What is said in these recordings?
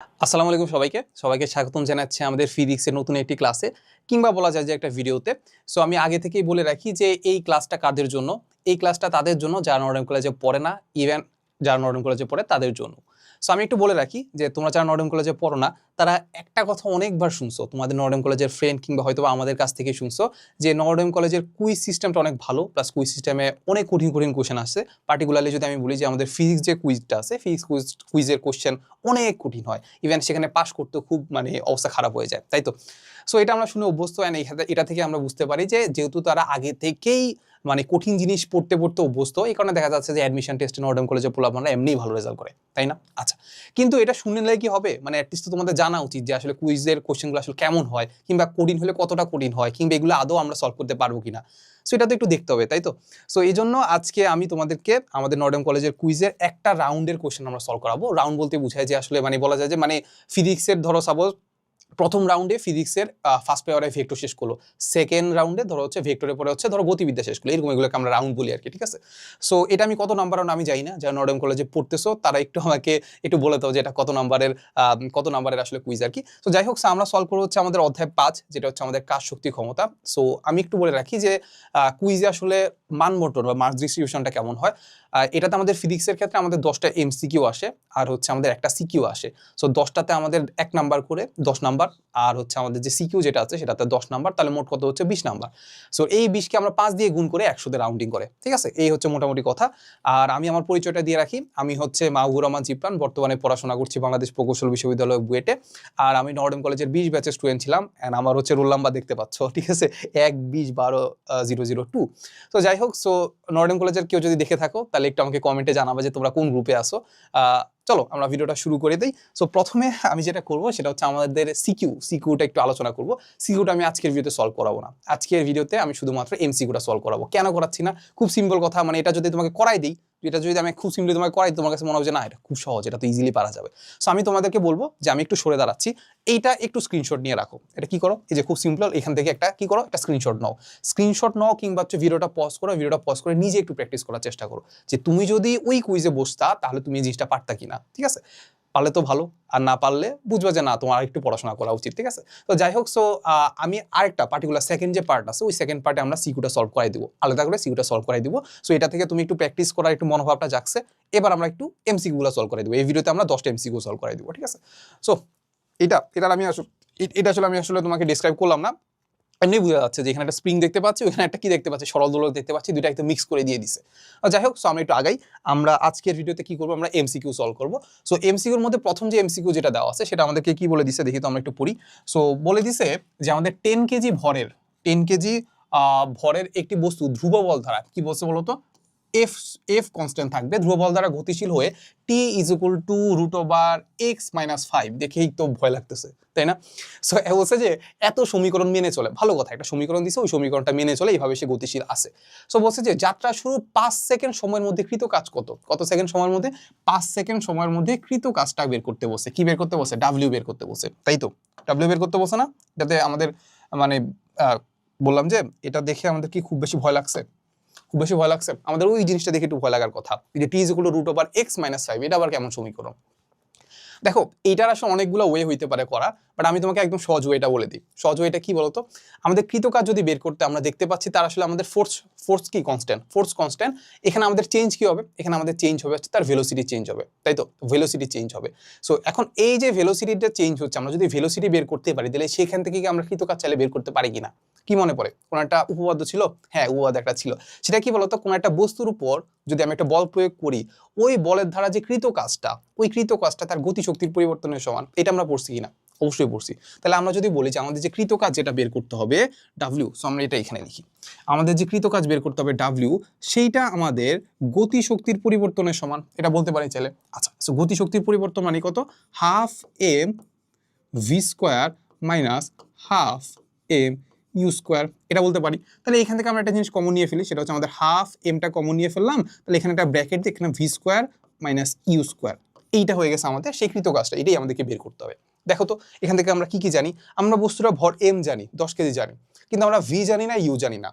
আসসালামু আলাইকুম সবাইকে স্বাগতম জানাচ্ছি আমাদের ফিজিক্সের নতুন একটি ক্লাসে কিংবা বলা যায় যে একটা ভিডিওতে। সো আমি আগে থেকেই বলে রাখি যে এই ক্লাসটা কাদের জন্য? এই ক্লাসটা তাদের জন্য যারা নর্ডেন কলেজে পড়ে না, ইভেন যারা নর্ডেন কলেজে পড়ে তাদের জন্য। সো আমি একটু বলে রাখি যে তোমরা যারা নর্ডেন কলেজে পড়ো না, তারা একটা কথা অনেকবার শুনছো, তোমাদের নর্ডেন কলেজের ফ্রেন্ড কিংবা হয়তোবা আমাদের কাছ থেকেই শুনছো যে নর্ডেন কলেজের কুইজ সিস্টেমটা অনেক ভালো, প্লাস কুইজ সিস্টেমে অনেক কঠিন কঠিন কোয়েশ্চেন আসছে। পার্টিকুলারলি যদি আমি বলি যে আমাদের ফিজিক্স যে কুইজটা আছে, ফিজিক্স কুইজের কোয়েশ্চেন অনেক কঠিন হয়, ইভেন সেখানে পাশ করতেও খুব অবস্থা খারাপ হয়ে যায়, তাই তো? সো এটা আমরা শুনে অভ্যস্ত, অ্যান্ড এটা থেকে আমরা বুঝতে পারি যে যেহেতু তারা আগে থেকেই কঠিন জিনিস পড়তে পড়তে অভ্যস্ত, এই কারণে দেখা যাচ্ছে যে অ্যাডমিশন টেস্টে নর্ডেন কলেজে পোলাপানরা এমনিই ভালো রেজাল্ট করে, তাই না? আচ্ছা, কিন্তু এটা শুনলে কি হবে? অ্যাটলিস্ট তো তোমাদের জানা উচিত যে আসলে কুইজের কোশ্চেনগুলো আসলে কেমন হয়, কিংবা কঠিন হলে কতটা কঠিন হয়, কিংবা এগুলো আদৌ আমরা সলভ করতে পারবো কিনা। সো এটা তো একটু দেখতে হবে, তাই তো? সো এই জন্য আজকে আমি তোমাদেরকে আমাদের নর্ডেন কলেজের কুইজের একটা রাউন্ডের কোশ্চেন আমরা সলভ করাবো। রাউন্ড বলতে বোঝায় যে আসলে বলা যায় যে ফিজিক্সের ধরো সাপোজ প্রথম রাউন্ডে ফিজিক্সের ফার্স্ট পেয়ারে ভেক্টর শেষ করলো, সেকেন্ড রাউন্ডে ধরো হচ্ছে ভেক্টরের পরে হচ্ছে ধরো গতিবিদ্যা শেষ করলো, এরকম এগুলোকে আমরা রাউন্ড বলি আর কি, ঠিক আছে? সো এটা আমি কত নাম্বার রাউন্ড আমি জানি না, যারা নর্ডেন কলেজে পড়তেছো তারা একটু আমাকে একটু বলে দাও যে এটা কত নাম্বারের আসলে কুইজ আর কি। তো যাই হোক, আমরা সলভ করবো হচ্ছে আমাদের অধ্যায় 5, যেটা হচ্ছে আমাদের কাজ শক্তি ক্ষমতা। সো আমি একটু বলে রাখি যে কুইজে আসলে মান বন্টন বা মার্কস ডিস্ট্রিবিউশনটা কেমন হয়। এটাতে আমাদের ফিজিক্সের ক্ষেত্রে আমাদের 10টা এমসিকিউ আসে, আর হচ্ছে আমাদের একটা সিকিউ আসে। সো 10টাতে আমাদের 1 নাম্বার করে 10 নাম্বার, আর হচ্ছে আমাদের যে সিকিউ যেটা আছে সেটাতে 10 নাম্বার, তাহলে মোট কত হচ্ছে 20 নাম্বার। সো এই 20কে আমরা 5 দিয়ে গুণ করে 100 তে রাউন্ডিং করে, ঠিক আছে? এই হচ্ছে মোটামুটি কথা। আর আমি আমার পরিচয়টা দিয়ে রাখি, আমি হচ্ছে মাহবুবুর রহমান জিপ্রান, বর্তমানে পড়াশোনা করছি বাংলাদেশ প্রকৌশল বিশ্ববিদ্যালয় বুয়েটে। আর আমি নর্ডেন কলেজের 20 ব্যাচের স্টুডেন্ট ছিলাম, অ্যান্ড আমার হচ্ছে রোল নাম্বার দেখতে পাচ্ছ, ঠিক আছে? 1-20-12-002। তো যাই হোক, সো নর্ডেন কলেজের কেউ যদি দেখে থাকো তাহলে একটু আমাকে কমেন্টে জানাবে যে তোমরা কোন গ্রুপে আসো। চলো আমরা ভিডিওটা শুরু করে দিই। সো প্রথমে আমি যেটা করব সেটা হচ্ছে আমাদের সিকিউটা একটু আলোচনা করব। সিকিউটা আমি আজকের ভিডিওতে সলভ করাবো না, আজকের ভিডিওতে আমি শুধুমাত্র এমসিকিউটা সলভ করাবো। কেন করাচ্ছি না? খুব সিম্পল কথা, এটা যদি তোমাকে করাই দিই, এটা যদি আমি খুব সিম্পলি তোমাকে করাই, তোমার কাছে মনে হবে যে না এটা খুব সহজ, এটা তো ইজিলি পারা যাবে। সো আমি তোমাদেরকে বলবো যে আমি একটু সরে দাঁড়াচ্ছি, এইটা একটু স্ক্রিনশট নিয়ে রাখো। এটা কি করো, এই যে খুব সিম্পল, এখান থেকে একটা কি করো, একটা স্ক্রিনশট নাও, কিংবা হচ্ছে ভিডিওটা পজ করে নিজে একটু প্র্যাকটিস করার চেষ্টা করো যে তুমি যদি ওই কুইজে বসতা তাহলে তুমি এই জিনিসটা পারতা কিনা, ঠিক আছে? পারলে তো ভালো, আর না পারলে বুঝবা যে না তোমার একটু পড়াশোনা করা উচিত, ঠিক আছে? তো যাই হোক, সো আমি আরেকটা পার্টিকুলার সেকেন্ড যে পার্ট আছে, ওই সেকেন্ড পার্টে আমরা সিকিউটা সলভ করাই দিব, আলাদা করে সিকিউটা সলভ করাই দিব। সো এটা থেকে তুমি একটু প্র্যাকটিস করার একটু মনোভাবটা জাগছে। এবার আমরা একটু এমসিকিউগুলো সলভ করাই দিব, এই ভিডিওতে আমরা 10টা এমসিকিউ সলভ করাই দিব, ঠিক আছে? সো এটা আসলে আমি তোমাকে ডিসক্রাইব করলাম না, এমনি বোঝা যাচ্ছে যে এখানে একটা স্প্রিং দেখতে পাচ্ছি, ওখানে একটা কি দেখতে পাচ্ছি, সরল দোলক দেখতে পাচ্ছি, দুইটা একদম মিক্স করে দিয়ে দিছে। যাই হোক, সো আমরা একটু আগাই। আমরা আজকের ভিডিওতে কি করবো, আমরা এমসিকিউ সলভ করবো। সো এমসিকিউর মধ্যে প্রথম যে এমসিকিউ যেটা দেওয়া আছে সেটা আমাদেরকে কি বলে দিছে দেখি তো, আমরা একটু পড়ি। সো বলে দিছে যে আমাদের 10 কেজি ভরের একটি বস্তু ধ্রুব বল দ্বারা, কি বলছে বলতো, এফ এফ কনস্ট্যান্ট থাকবে, ধ্রুব বল দ্বারা গতিশীল হয়ে টি ইজ ইকুয়াল টু √x-5, দেখেই তো ভয় লাগতেছে, তাই না? সো বলছে যে এত সমীকরণ মেনে চলে, ভালো কথা, একটা সমীকরণ দিছে, ওই সমীকরণটা মেনে চলে, এইভাবে সে গতিশীল আছে। সো বলছে যে যাত্রা শুরু 5 সেকেন্ড সময়ের মধ্যে কৃত কাজ কত সেকেন্ড সময়ের মধ্যে? 5 সেকেন্ড সময়ের মধ্যে কৃত কাজটা বের করতে বসে, কি বের করতে বসে? ডাব্লিউ বের করতে বসে, তাই তো? ডাব্লিউ বের করতে বসে না? যাতে আমাদের বললাম যে এটা দেখে আমাদের কি খুব বেশি ভয় লাগছে? আমাদের ওই জিনিসটা দেখে একটু ভয় লাগার কথা, যে টি ইজ ইকুয়াল টু √x-5, এটা আবার কেমন সমীকরণ? দেখো, এইটার আসলে অনেকগুলো ওয়ে হইতে পারে করা, বাট আমি তোমাকে একদম সহজ ওয়েটা বলে দিই। সহজ ওয়েটা কি বলতো, আমাদের কৃতকাজ যদি বের করতে আমরা দেখতে পাচ্ছি তার আসলে আমাদের ফোর্স কি কনস্ট্যান্ট, এখানে আমাদের চেঞ্জ কি হবে? এখানে আমাদের চেঞ্জ হবে হচ্ছে তার ভেলোসিটি চেঞ্জ হবে, তাই তো? ভেলোসিটি চেঞ্জ হবে। সো এখন এই যে ভেলোসিটিটা চেঞ্জ হচ্ছে, আমরা যদি ভেলোসিটি বের করতে পারি তাহলে সেখান থেকে কি আমরা কৃতকাজ চাইলে বের করতে পারি কিনা? কি মনে পড়ে? কোন একটা উপপাদ্য ছিল, হ্যাঁ উপপাদ্য একটা ছিল, সেটা কি বলতো, কোন একটা বস্তুর উপর যদি আমি একটা বল প্রয়োগ করি, ওই বলের দ্বারা যে কৃত কাজটা তার গতিশক্তির পরিবর্তনের সমান। এটা আমরা পড়ছি কিনা? অবশ্যই পড়ছি। তাহলে আমরা যদি বলি যে আমাদের যে কৃত কাজ যেটা বের করতে হবে ডাব্লিউ, সো আমরা এটা এখানে লিখি, আমাদের যে কৃত কাজ বের করতে হবে ডাব্লিউ, সেইটা আমাদের গতিশক্তির পরিবর্তনের সমান, এটা বলতে পারি চাইলে। আচ্ছা, সো গতিশক্তির পরিবর্তন মানে কত? ½ mv² - ½ এটা বলতে পারি। তাহলে এখান থেকে আমরা একটা জিনিস কমন নিয়ে ফেলি, সেটা হচ্ছে আমাদের এমটা কমন নিয়ে ফেললাম, তাহলে এখানে একটা ব্র্যাকেট দিয়ে এখানে v² - u², এইটা হয়ে গেছে আমাদের সেই কৃত কাজটা, এটাই আমাদেরকে বের করতে হবে। দেখো তো এখান থেকে আমরা কি জানি, আমরা বস্তুটা ভর m জানি, 10 কেজি জানি, কিন্তু আমরা v জানি না, u জানি না।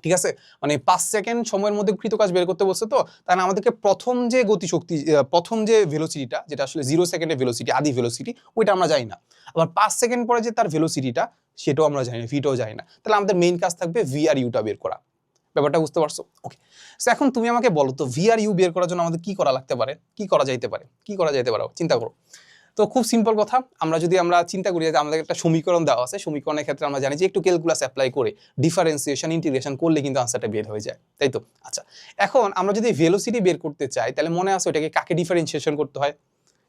ঠিক আছে, মানে 5 সেকেন্ড সময়ের মধ্যে কৃত কাজ বের করতে বলছে, তো তাহলে আমাদেরকে প্রথম যে গতিশক্তি, প্রথম যে ভেলোসিটিটা, যেটা আসলে 0 সেকেন্ডের ভেলোসিটি, আদি ভেলোসিটি, ওইটা আমরা জানি না। আবার 5 সেকেন্ড পরে যে তার ভেলোসিটিটা, সেটাও আমরা জানি না, ভিটাও জানি না। তাহলে আমাদের মেইন কাজ থাকবে ভি আর ইউটা বের করা। ব্যাপারটা বুঝতে পারছো? ওকে, সো এখন তুমি আমাকে বলো তো ভি আর ইউ বের করার জন্য আমাদের কি করা লাগতে পারে, কি করা যাইতে পারে, কি করা যাইতে পারে, চিন্তা করো। তো খুব সিম্পল কথা, আমরা চিন্তা করি যে আমাদের একটা সমীকরণ দেওয়া আছে, সমীকরণের ক্ষেত্রে আমরা জানি যে একটু ক্যালকুলাস অ্যাপ্লাই করে ডিফারেন্সিয়েশন, ইন্টিগ্রেশন করলে কিন্তু আনসারটা বের হয়ে যায়, তাই তো? আচ্ছা, এখন আমরা যদি ভেলোসিটি বের করতে চাই, তাহলে মনে আছে ওটাকে কাকে ডিফারেন্সিয়েশন করতে হয়,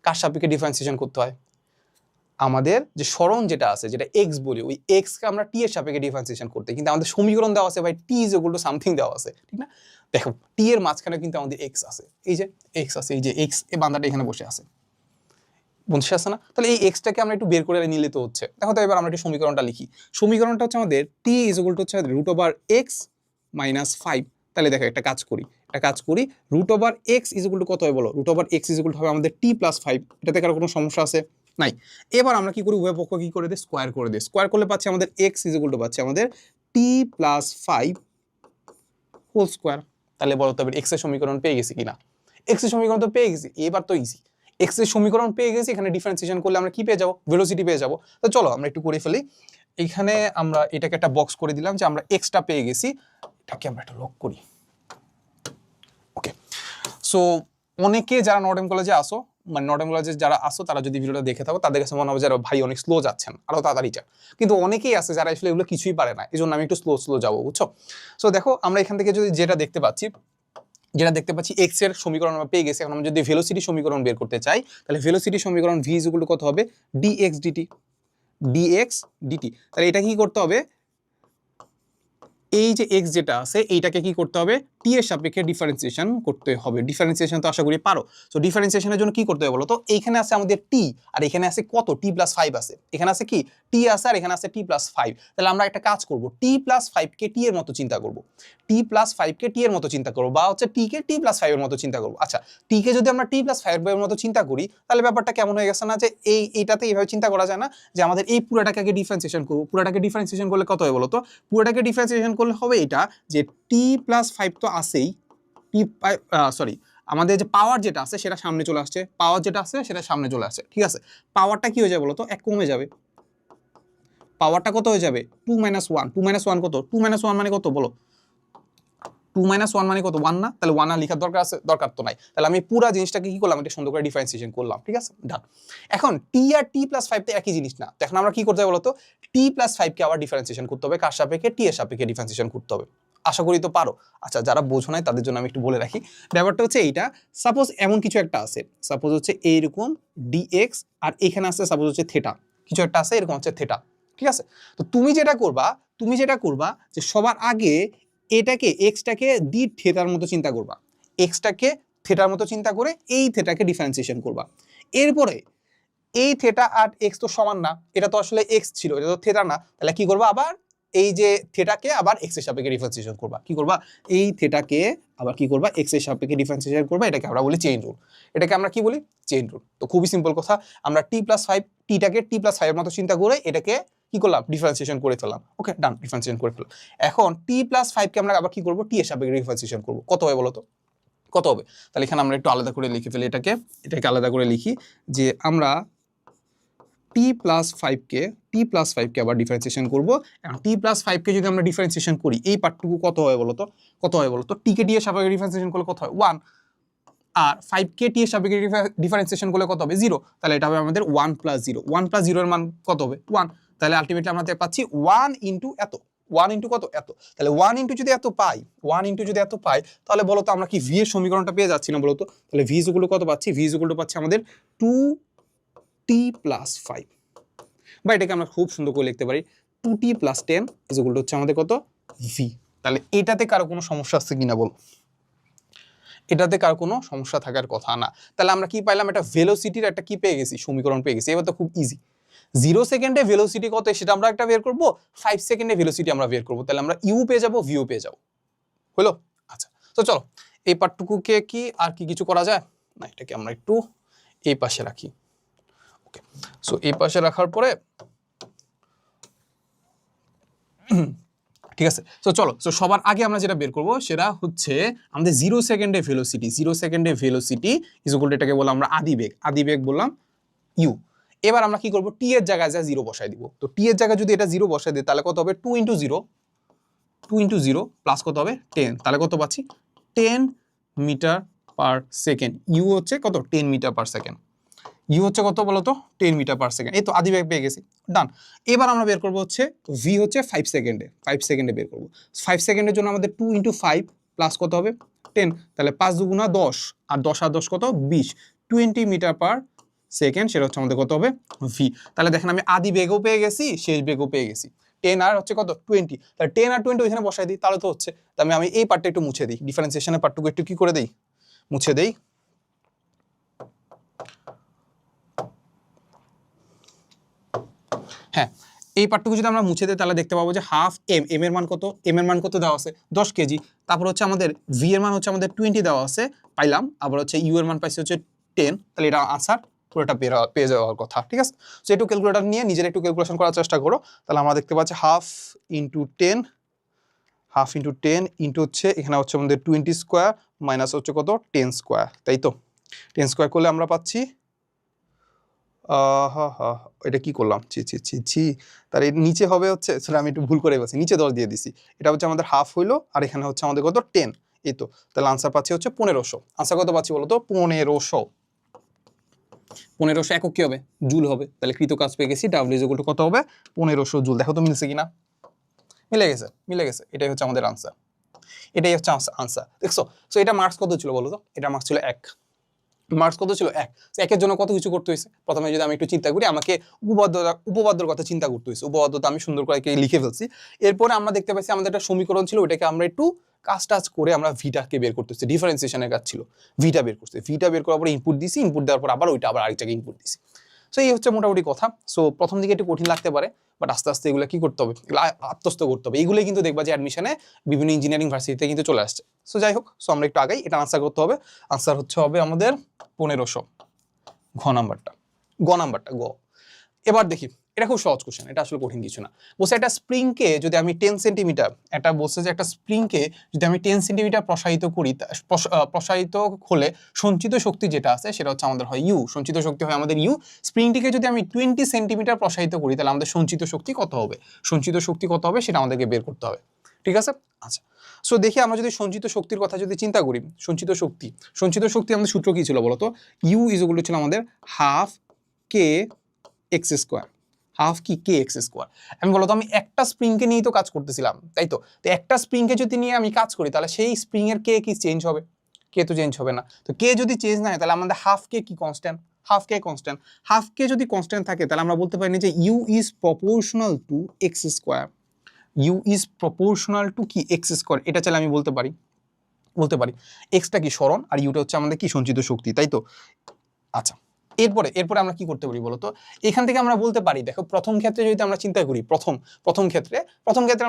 কার সাপেক্ষে ডিফারেন্সিয়েশন করতে হয়? আমাদের যে সরণ যেটা আছে, যেটা এক্স বলি, ওই এক্স কে আমরা টি এর সাপেক্ষে ডিফারেন্সিয়েশন করতে, কিন্তু আমাদের সমীকরণ দেওয়া আছে ভাই টি ইজ ইকুয়াল টু সামথিং দেওয়া আছে, ঠিক না? দেখো টি এর মাঝখানে কিন্তু আমাদের এক্স আছে, এই যে এক্স আছে, এই যে এক্স, এই বান্দাটা এখানে বসে আছে, বুঝতে আসছে না? তাহলে এই এক্সটাকে আমরা একটু বের করে নিলে তো হচ্ছে। দেখো তো এবার আমরা একটু সমীকরণটা লিখি। সমীকরণটা হচ্ছে আমাদের টি ইজ ইকুয়াল টু হচ্ছে রুট ওভার এক্স মাইনাস 5। তাহলে দেখো একটা কাজ করি, root over X is equal to কত হয় বলো? Root over X is equal to হবে আমাদের টি প্লাস 5। এটাতে কারো কোনো সমস্যা আছে? নাই। এবার আমরা কি করি, উভয় পক্ষ কি করে দিই, স্কোয়ার করে দিই। স্কোয়ার করলে পাচ্ছি আমাদের এক্স ইজ ইকুয়াল টু পাচ্ছি আমাদের টি প্লাস 5 হোল স্কোয়ার। তাহলে বলো তো এবার এক্স এর সমীকরণ পেয়ে গেছি কিনা? এক্স এর সমীকরণ তো পেয়ে গেছি, এবার তো ইজি। এক্স এর সমীকরণ পেয়ে গেছি, এখানে ডিফারেন্সিয়েশন করলে আমরা কি পেয়ে যাবো, ভেলোসিটি পেয়ে যাবো। তো চলো আমরা একটু করে ফেলি। এখানে আমরা এটাকে একটা বক্স করে দিলাম যে আমরা এক্সটা পেয়ে গেছি, এটাকে আমরা একটা লক করি। ওকে, সো অনেকে যারা নর্ডেম কলেজে আসো, মানে নর্ডেম কলেজে যারা আসো, তারা যদি ভিডিওটা দেখে থাকো, তাদের কাছে মনে হবে যারা ভাই অনেক স্লো যাচ্ছেন, আরো তাড়াতাড়ি যান। কিন্তু অনেকেই আছে যারা আসলে এগুলো কিছুই পারে না, এই জন্য আমি একটু স্লো যাবো, বুঝছো? সো দেখো আমরা এখান থেকে যদি যেটা দেখতে পাচ্ছি এক্স এর সমীকরণ আমরা পেয়ে গেছি। এখন আমরা যদি ভেলোসিটি সমীকরণ বের করতে চাই, তাহলে ভেলোসিটি সমীকরণ ভি ইজ ইকুয়াল টু কত হবে, ডিএক্স ডিটি। তাহলে এটা কি করতে হবে, এই যে এক্স যেটা আছে এইটাকে কি করতে হবে, টি এর সাপেক্ষে ডিফারেন্সিয়েশন করতে হবে। ডিফারেন্সিয়েশন তো আশা করি পারো। সো ডিফারেন্সিয়েশনের জন্য কি করতে হবে বলো তো? এইখানে আছে আমাদের টি, আর এখানে আছে কত, টি প্লাস 5 আছে। এখানে আছে কি টি আছে, আর এখানে আছে টি প্লাস 5। তাহলে আমরা একটা কাজ করব, টি প্লাস 5 কে টি এর মতো চিন্তা করব, টি প্লাস 5 কে টি এর মতো চিন্তা করব, বা হচ্ছে টি কে টি প্লাস 5 এর মতো চিন্তা করব। আচ্ছা, টি কে যদি আমরা টি প্লাস 5 এর মতো চিন্তা করি, তাহলে ব্যাপারটা কেমন হয়ে গেছে না, যে এইটাতে এইভাবে চিন্তা করা যায় না যে আমাদের এই পুরোটাকে ডিফারেন্সিয়েশন করব। পুরোটাকে ডিফারেন্সিয়েশন করলে কত হয় বলো তো? পুরোটাকে ডিফারেন্সিয়েশন করলে হবে এটা যে টি প্লাস 5 তো আছেই, আমাদের যে পাওয়ার যেটা আছে সেটা সামনে চলে আসছে, ঠিক আছে? পাওয়ারটা কি হয়ে যাবে বলো তো? এক কমে যাবে। পাওয়ারটা কত হয়ে যাবে, 2 - 1। 2 - 1 কত? 2 - 1 মানে কত বলো? 2 - 1 মানে কত, 1 না? তাহলে 1 আর লেখার দরকার আছে? দরকার তো নাই। তাহলে আমি পুরো জিনিসটাকে কি করলাম, এটা সুন্দর করে ডিফারেন্সিয়েশন করলাম, ঠিক আছে? ডান। এখন টি আর টি প্লাস 5 তো একই জিনিস না। তো এখন আমরা কি করতে হবে বলতো? টি প্লাস 5 কে আবার ডিফারেন্সিয়েশন করতে হবে, কার সাপেক্ষে? টি এর সাপেক্ষে ডিফারেন্সিয়েশন করতে হবে। আশা করি তো পারো। আচ্ছা, যারা বোঝো নাই তাদের জন্য আমি একটু বলে রাখি। ব্যাপারটা হচ্ছে এইটা, সাপোজ এমন কিছু একটা আছে, সাপোজ হচ্ছে এইরকম ডিএক্স, আর এখানে আছে সাপোজ হচ্ছে থেটা, কিছু একটা আছে এরকম হচ্ছে থেটা, ঠিক আছে? তো তুমি যেটা করবা যে সবার আগে এটাকে এক্সটাকে ডি থেটার মতো চিন্তা করবা, এক্সটাকে থেটার মতো চিন্তা করে এই থেটাকে ডিফারেন্সিয়েশন করবা। এরপরে এই থেটা আর এক্স তো সমান না, এটা তো আসলে এক্স ছিল, এটা তো থেটা না। তাহলে কি করবা, আবার এই যে থেটাকে আবার এক্স এর সাপেক্ষে ডিফারেন্সিয়েশন করবা। কি করবা, এই থেটাকে আবার কি করবা, এক্স এর সাপেক্ষে ডিফারেন্সিয়েশন করবা। এটাকে আমরা বলি চেইন রুল। এটাকে আমরা কি বলি, চেইন রুল। তো খুবই সিম্পল কথা, আমরা টি প্লাস 5 টিটাকে টি প্লাস 5 এর মতো চিন্তা করে এটাকে কি করলাম, ডিফারেন্সিয়েশন করে ফেললাম। ওকে, ডান, ডিফারেন্সিয়েশন করে ফেললাম। এখন টি প্লাস 5 কে আমরা আবার কি করব, টি এর সাপেক্ষে ডিফারেন্সিয়েশন করব। কত হয় বলো তো? কত হবে? তাহলে এখানে আমরা একটু আলাদা করে লিখে ফেলি, এটাকে আলাদা করে লিখি যে আমরা টি প্লাস 5 কে আবার ডিফারেন্সিয়েশন করব। এখন টি প্লাস 5 কে যদি আমরা ডিফারেন্সিয়েশন করি, এই পার্টটুকু কত হয় বলো তো? টি কে টি এর সাপেক্ষে ডিফারেন্সিয়েশন করলে কত হয়, 1। আর 5 কে টি এর সাপেক্ষে ডিফারেন্সিয়েশন করলে কত হবে, 0। তাহলে এটা হবে আমাদের 1 + 0। 1 + 0 এর মান কত হবে, 1। তাহলে আলটিমেটলি আমরা পাচ্ছি 1 ইনটু এত, 1 ইনটু কত, এত। তাহলে 1 ইনটু যদি এত পাই, তাহলে বলো তো আমরা কি ভি এর সমীকরণটা পেয়ে যাচ্ছি না বলো তো? তাহলে ভি ইকুয়াল কত পাচ্ছি, ভি ইকুয়াল পাচ্ছি আমাদের 2t + 5, বা এটাকে আমরা খুব সুন্দর করে লিখতে পারি 2t + 10 ইকুয়াল হচ্ছে আমাদের কত, ভি। তাহলে এটাতে কারো কোনো সমস্যা আছে কিনা বল? এটাতে কার কোনো সমস্যা থাকার কথা না। তাহলে আমরা কি পাইলাম, একটা ভেলোসিটির একটা কি পেয়ে গেছি, সমীকরণ পেয়ে গেছি। এবার তো খুব ইজি। 0 সেকেন্ডে ভেলোসিটি কত সেটা আমরা একটা বের করব, 5 সেকেন্ডে ভেলোসিটি আমরা বের করব। তাহলে আমরা ইউ পেয়ে যাব, ভিও পেয়ে যাব। হলো? আচ্ছা, তো চলো এই পার্টটুকুকে কি আর কি কিছু করা যায় না, এটাকে আমরা একটু এই পাশে রাখি। ওকে, সো এই পাশে রাখার পরে ঠিক আছে। তো চলো, তো সবার আগে আমরা যেটা বের করবো সেটা হচ্ছে আমাদের 0 সেকেন্ডে ভেলোসিটি। 0 সেকেন্ডে ভেলোসিটি ইজ ইকুয়াল টু, এটাকে বললাম আমরা আদি বেগ বললাম ইউ। এবার আমরা কি করবো, টি এর জায়গায় যা 0 বসাই দিব। তো টি এর জায়গায় যদি এটা 0 বসাই দিই তাহলে কত হবে, 2 ইন্টু 0 প্লাস কত হবে 10, তাহলে কত পাচ্ছি 10 মিটার পার সেকেন্ড। ইউ হচ্ছে কত 10 মিটার পার সেকেন্ড। ইউ হচ্ছে কত বলতো 10 মিটার পার সেকেন্ড। এই তো আদি বেগ পেয়ে গেছি, ডান। এবার আমরা বের করবো হচ্ছে ভি হচ্ছে 5 সেকেন্ডে, 5 সেকেন্ডে বের করবো। 5 সেকেন্ডের জন্য আমাদের 2 ইন্টু 5 প্লাস কত হবে 10, তাহলে 5 দুগুণা 10 আর 10 আর 10 কত 20, 20 মিটার পার সেকেন্ড, সেটা হচ্ছে আমাদের কত হবে ভি। তাহলে দেখেন আমি আদি বেগও পেয়ে গেছি, শেষ বেগও পেয়ে গেছি। 10 আর হচ্ছে কত 20, তাহলে 10 আর 20 ওইখানে বসাই দিই, তাহলে তো হচ্ছে। তাহলে আমি এই পার্টটা একটু মুছে দিই, ডিফারেন্সিয়েশনের পার্টটুকু একটু কি করে দিই, মুছে দেই। হ্যাঁ, এই পার্টটুকু যদি আমরা মুছে দিই তাহলে দেখতে পাবো যে হাফ এম, এম এর মান কত, এম এর মান কত দেওয়া আছে 10 কেজি। তারপর হচ্ছে আমাদের ভি এর মান হচ্ছে আমাদের 20 দেওয়া আছে, পাইলাম। আবার হচ্ছে ইউ এর মান পাইছি হচ্ছে 10, তাহলে এটা আনসার পুরোটা পেয়ে যাওয়ার কথা। ঠিক আছে, তো একটু ক্যালকুলেটর নিয়ে নিজের একটু ক্যালকুলেশন করার চেষ্টা করো। তাহলে আমরা দেখতে পাচ্ছি হাফ ইন্টু 10 ইন্টু হচ্ছে এখানে হচ্ছে আমাদের 20 স্কোয়ার মাইনাস হচ্ছে কত 10 স্কোয়ার, তাই তো 10 স্কোয়ার করলে আমরা পাচ্ছি এটা কি করলাম, ছি। তার এর নিচে হবে হচ্ছে, আমি একটু ভুল করে বলছি, নিচে 10 দিয়ে দিছি। এটা হচ্ছে আমাদের হাফ হইলো, আর এখানে হচ্ছে আমাদের কত 10, এই তো। তাহলে আনসার পাচ্ছি হচ্ছে 1500। আনসার কত পাচ্ছি বলো তো 1500 একক কি হবে, জুল হবে। তাহলে কৃত কাজ পেয়ে গেছি, ডাব্লিউ ইজ ইকুয়াল টু কত হবে 1500 জুল। দেখো তো মিলছে কিনা, মিলে গেছে। এটাই হচ্ছে আমাদের আনসার, এটাই হচ্ছে আনসার, দেখছো। তো এটা মার্কস কত ছিল বলো তো, এটা মার্কস ছিল 1। মার্কস কত ছিল 1। একের জন্য কত কিছু করতে হয়েছে, প্রথমে যদি আমি একটু চিন্তা করি, আমাকে উপপাদ্যর কথা চিন্তা করতে হয়েছে। উপপাদ্যটা আমি সুন্দর করে লিখে ফেলছি। এরপরে আমরা দেখতে পাচ্ছি আমাদের একটা সমীকরণ ছিল, ওইটাকে আমরা একটু কাজ করে আমরা ভিটাকে বের করতেছি, ডিফারেন্সিয়েশনের কাজ ছিল, ভিটা বের করতে। ভিটা বের করার পরে ইনপুট দিছি, ইনপুট দেওয়ার পর আবার ওইটা আবার আরেকটাকে ইনপুট দিছি। সো এই হচ্ছে মোটামুটি কথা। সো প্রথম দিকে একটু কঠিন লাগতে পারে, বাট আস্তে আস্তে এগুলো কি করতে হবে, এগুলো আত্মস্থ করতে হবে। এগুলোই কিন্তু দেখবা যে অ্যাডমিশনে বিভিন্ন ইঞ্জিনিয়ারিং ভার্সিটিতে কিন্তু চলে আসছে। সো যাই হোক, সো আমরা একটু আগাই, এটা আনসার করতে হবে। আনসার হবে আমাদের 1500, ঘ নাম্বারটা, গ। এবার দেখি, এটা খুব সহজ কোশ্চেন, এটা আসলে কঠিন কিছু না। বলছে একটা স্প্রিংকে যদি আমি 10 সেন্টিমিটার, এটা বলছে যে একটা স্প্রিংকে যদি আমি 10 সেন্টিমিটার প্রসারিত করি, প্রসারিত হলে সঞ্চিত শক্তি যেটা আছে সেটা হচ্ছে আমাদের হয় ইউ, সঞ্চিত শক্তি হয় আমাদের ইউ। স্প্রিংটিকে যদি আমি 20 সেন্টিমিটার প্রসারিত করি তাহলে আমাদের সঞ্চিত শক্তি কত হবে, সেটা আমাদেরকে বের করতে হবে। ঠিক আছে, আচ্ছা। সো দেখি আমরা যদি সঞ্চিত শক্তির কথা যদি চিন্তা করি, সঞ্চিত শক্তি আমাদের সূত্র কি ছিল বলতো, ইউ ইজ ইকুয়াল টু ছিল আমাদের হাফ কে এক্স স্কোয়ার, হাফ কি কে এক্স স্কোয়ার। আমি বলতো আমি একটা স্প্রিংকে নিয়েই তো কাজ করতেছিলাম, তাই তো। তো একটা স্প্রিংকে যদি নিয়ে আমি কাজ করি তাহলে সেই স্প্রিং এর কে কি চেঞ্জ হবে, কে তো চেঞ্জ হবে না। তো কে যদি চেঞ্জ না হয় তাহলে আমাদের হাফ কে কি কনস্ট্যান্ট, হাফ কে যদি কনস্ট্যান্ট থাকে তাহলে আমরা বলতে পারি যে U is proportional to x square, U is proportional to কি এক্স স্কোয়ার। এটা চাইলে আমি বলতে পারি এক্সটা কি সরণ আর ইউটা হচ্ছে আমাদের কি সঞ্চিত শক্তি, তাই তো। আচ্ছা, এরপরে আমরা কি করতে পারি বলতো, এখান থেকে আমরা বলতে পারি, দেখো প্রথম ক্ষেত্রে যদি আমরা চিন্তা করি, প্রথম ক্ষেত্রে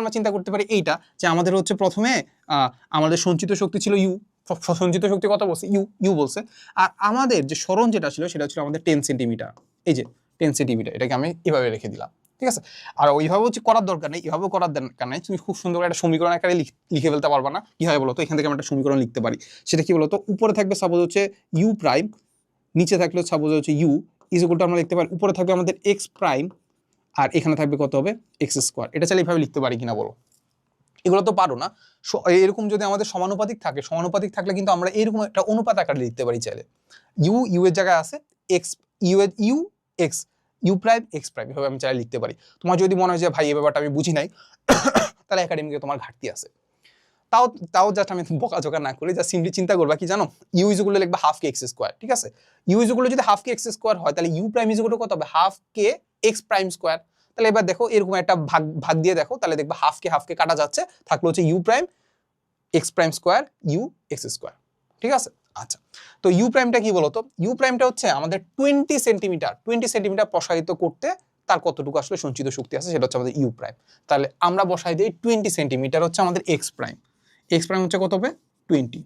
আমরা চিন্তা করতে পারি এইটা, যে আমাদের হচ্ছে প্রথমে আমাদের সঞ্চিত শক্তি ছিল ইউ, সঞ্চিত শক্তি কত বলছে ইউ বলছে, আর আমাদের যে সরণ যেটা ছিল সেটা ছিল আমাদের 10 সেন্টিমিটার। এই যে 10 সেন্টিমিটার, এটাকে আমি এভাবে রেখে দিলাম। ঠিক আছে, আর ওইভাবে হচ্ছে করার দরকার নেই, এভাবেও করার দরকার নেই। তুমি খুব সুন্দর একটা সমীকরণ আকারে লিখে ফেলতে পারবা না। কি হয় বলতো, এখান থেকে আমরা একটা সমীকরণ লিখতে পারি, সেটা কি বলতো, উপরে থাকবে সাপোজ হচ্ছে ইউ প্রাইম, নিচে থাকলে সাপোজ হচ্ছে ইউ ইজ ইকুয়াল টু, আমরা লিখতে পারি উপরে থাকবে আমাদের এক্স প্রাইম, আর এখানে থাকবে কত হবে এক্স স্কোয়ার। এটা চাইলে এইভাবে লিখতে পারি কিনা বলো, এগুলো তো পারো না। এরকম যদি আমাদের সমানুপাতিক থাকলে কিন্তু আমরা এরকম একটা অনুপাত আকারে লিখতে পারি চাইলে। ইউ এর জায়গায় আছে x, you prime X prime, এভাবে আমি চাইলে লিখতে পারি। তোমার যদি মনে হয় যে ভাই এই ব্যাপারটা আমি বুঝি নাই, তাহলে একাডেমিকে তোমার ঘাটতি আছে। তাও জাস্ট আমি বকাঝকা না করি, যা সিম্পলি চিন্তা করবা কি জানো, ইউ ইজ ইকুয়াল টু লিখবা হাফ কে এক্স স্কোয়ার। ঠিক আছে, ইউ ইজ ইকুয়াল টু যদি হাফ কে এক্স স্কোয়ার হয় তাহলে you prime is equal to কত হবে, হাফ কে এক্স প্রাইম স্কোয়ার। তাহলে এবার দেখো এরকম একটা ভাগ দিয়ে দেখো, তাহলে দেখবা হাফ কে কাটা যাচ্ছে, থাকলো হচ্ছে U prime X prime square U X square. ঠিক আছে, আচ্ছা। তো ইউ প্রাইমটা কি বলতো, ইউ প্রাইমটা হচ্ছে আমাদের 20 সেন্টিমিটার প্রসারিত করতে তার কতটুকু আসলে সঞ্চিত শক্তি আছে সেটা হচ্ছে আমাদের ইউ প্রাইম। তাহলে আমরা বসাই দিই 20 সেন্টিমিটার হচ্ছে আমাদের এক্স প্রাইম হচ্ছে কত হবে 20।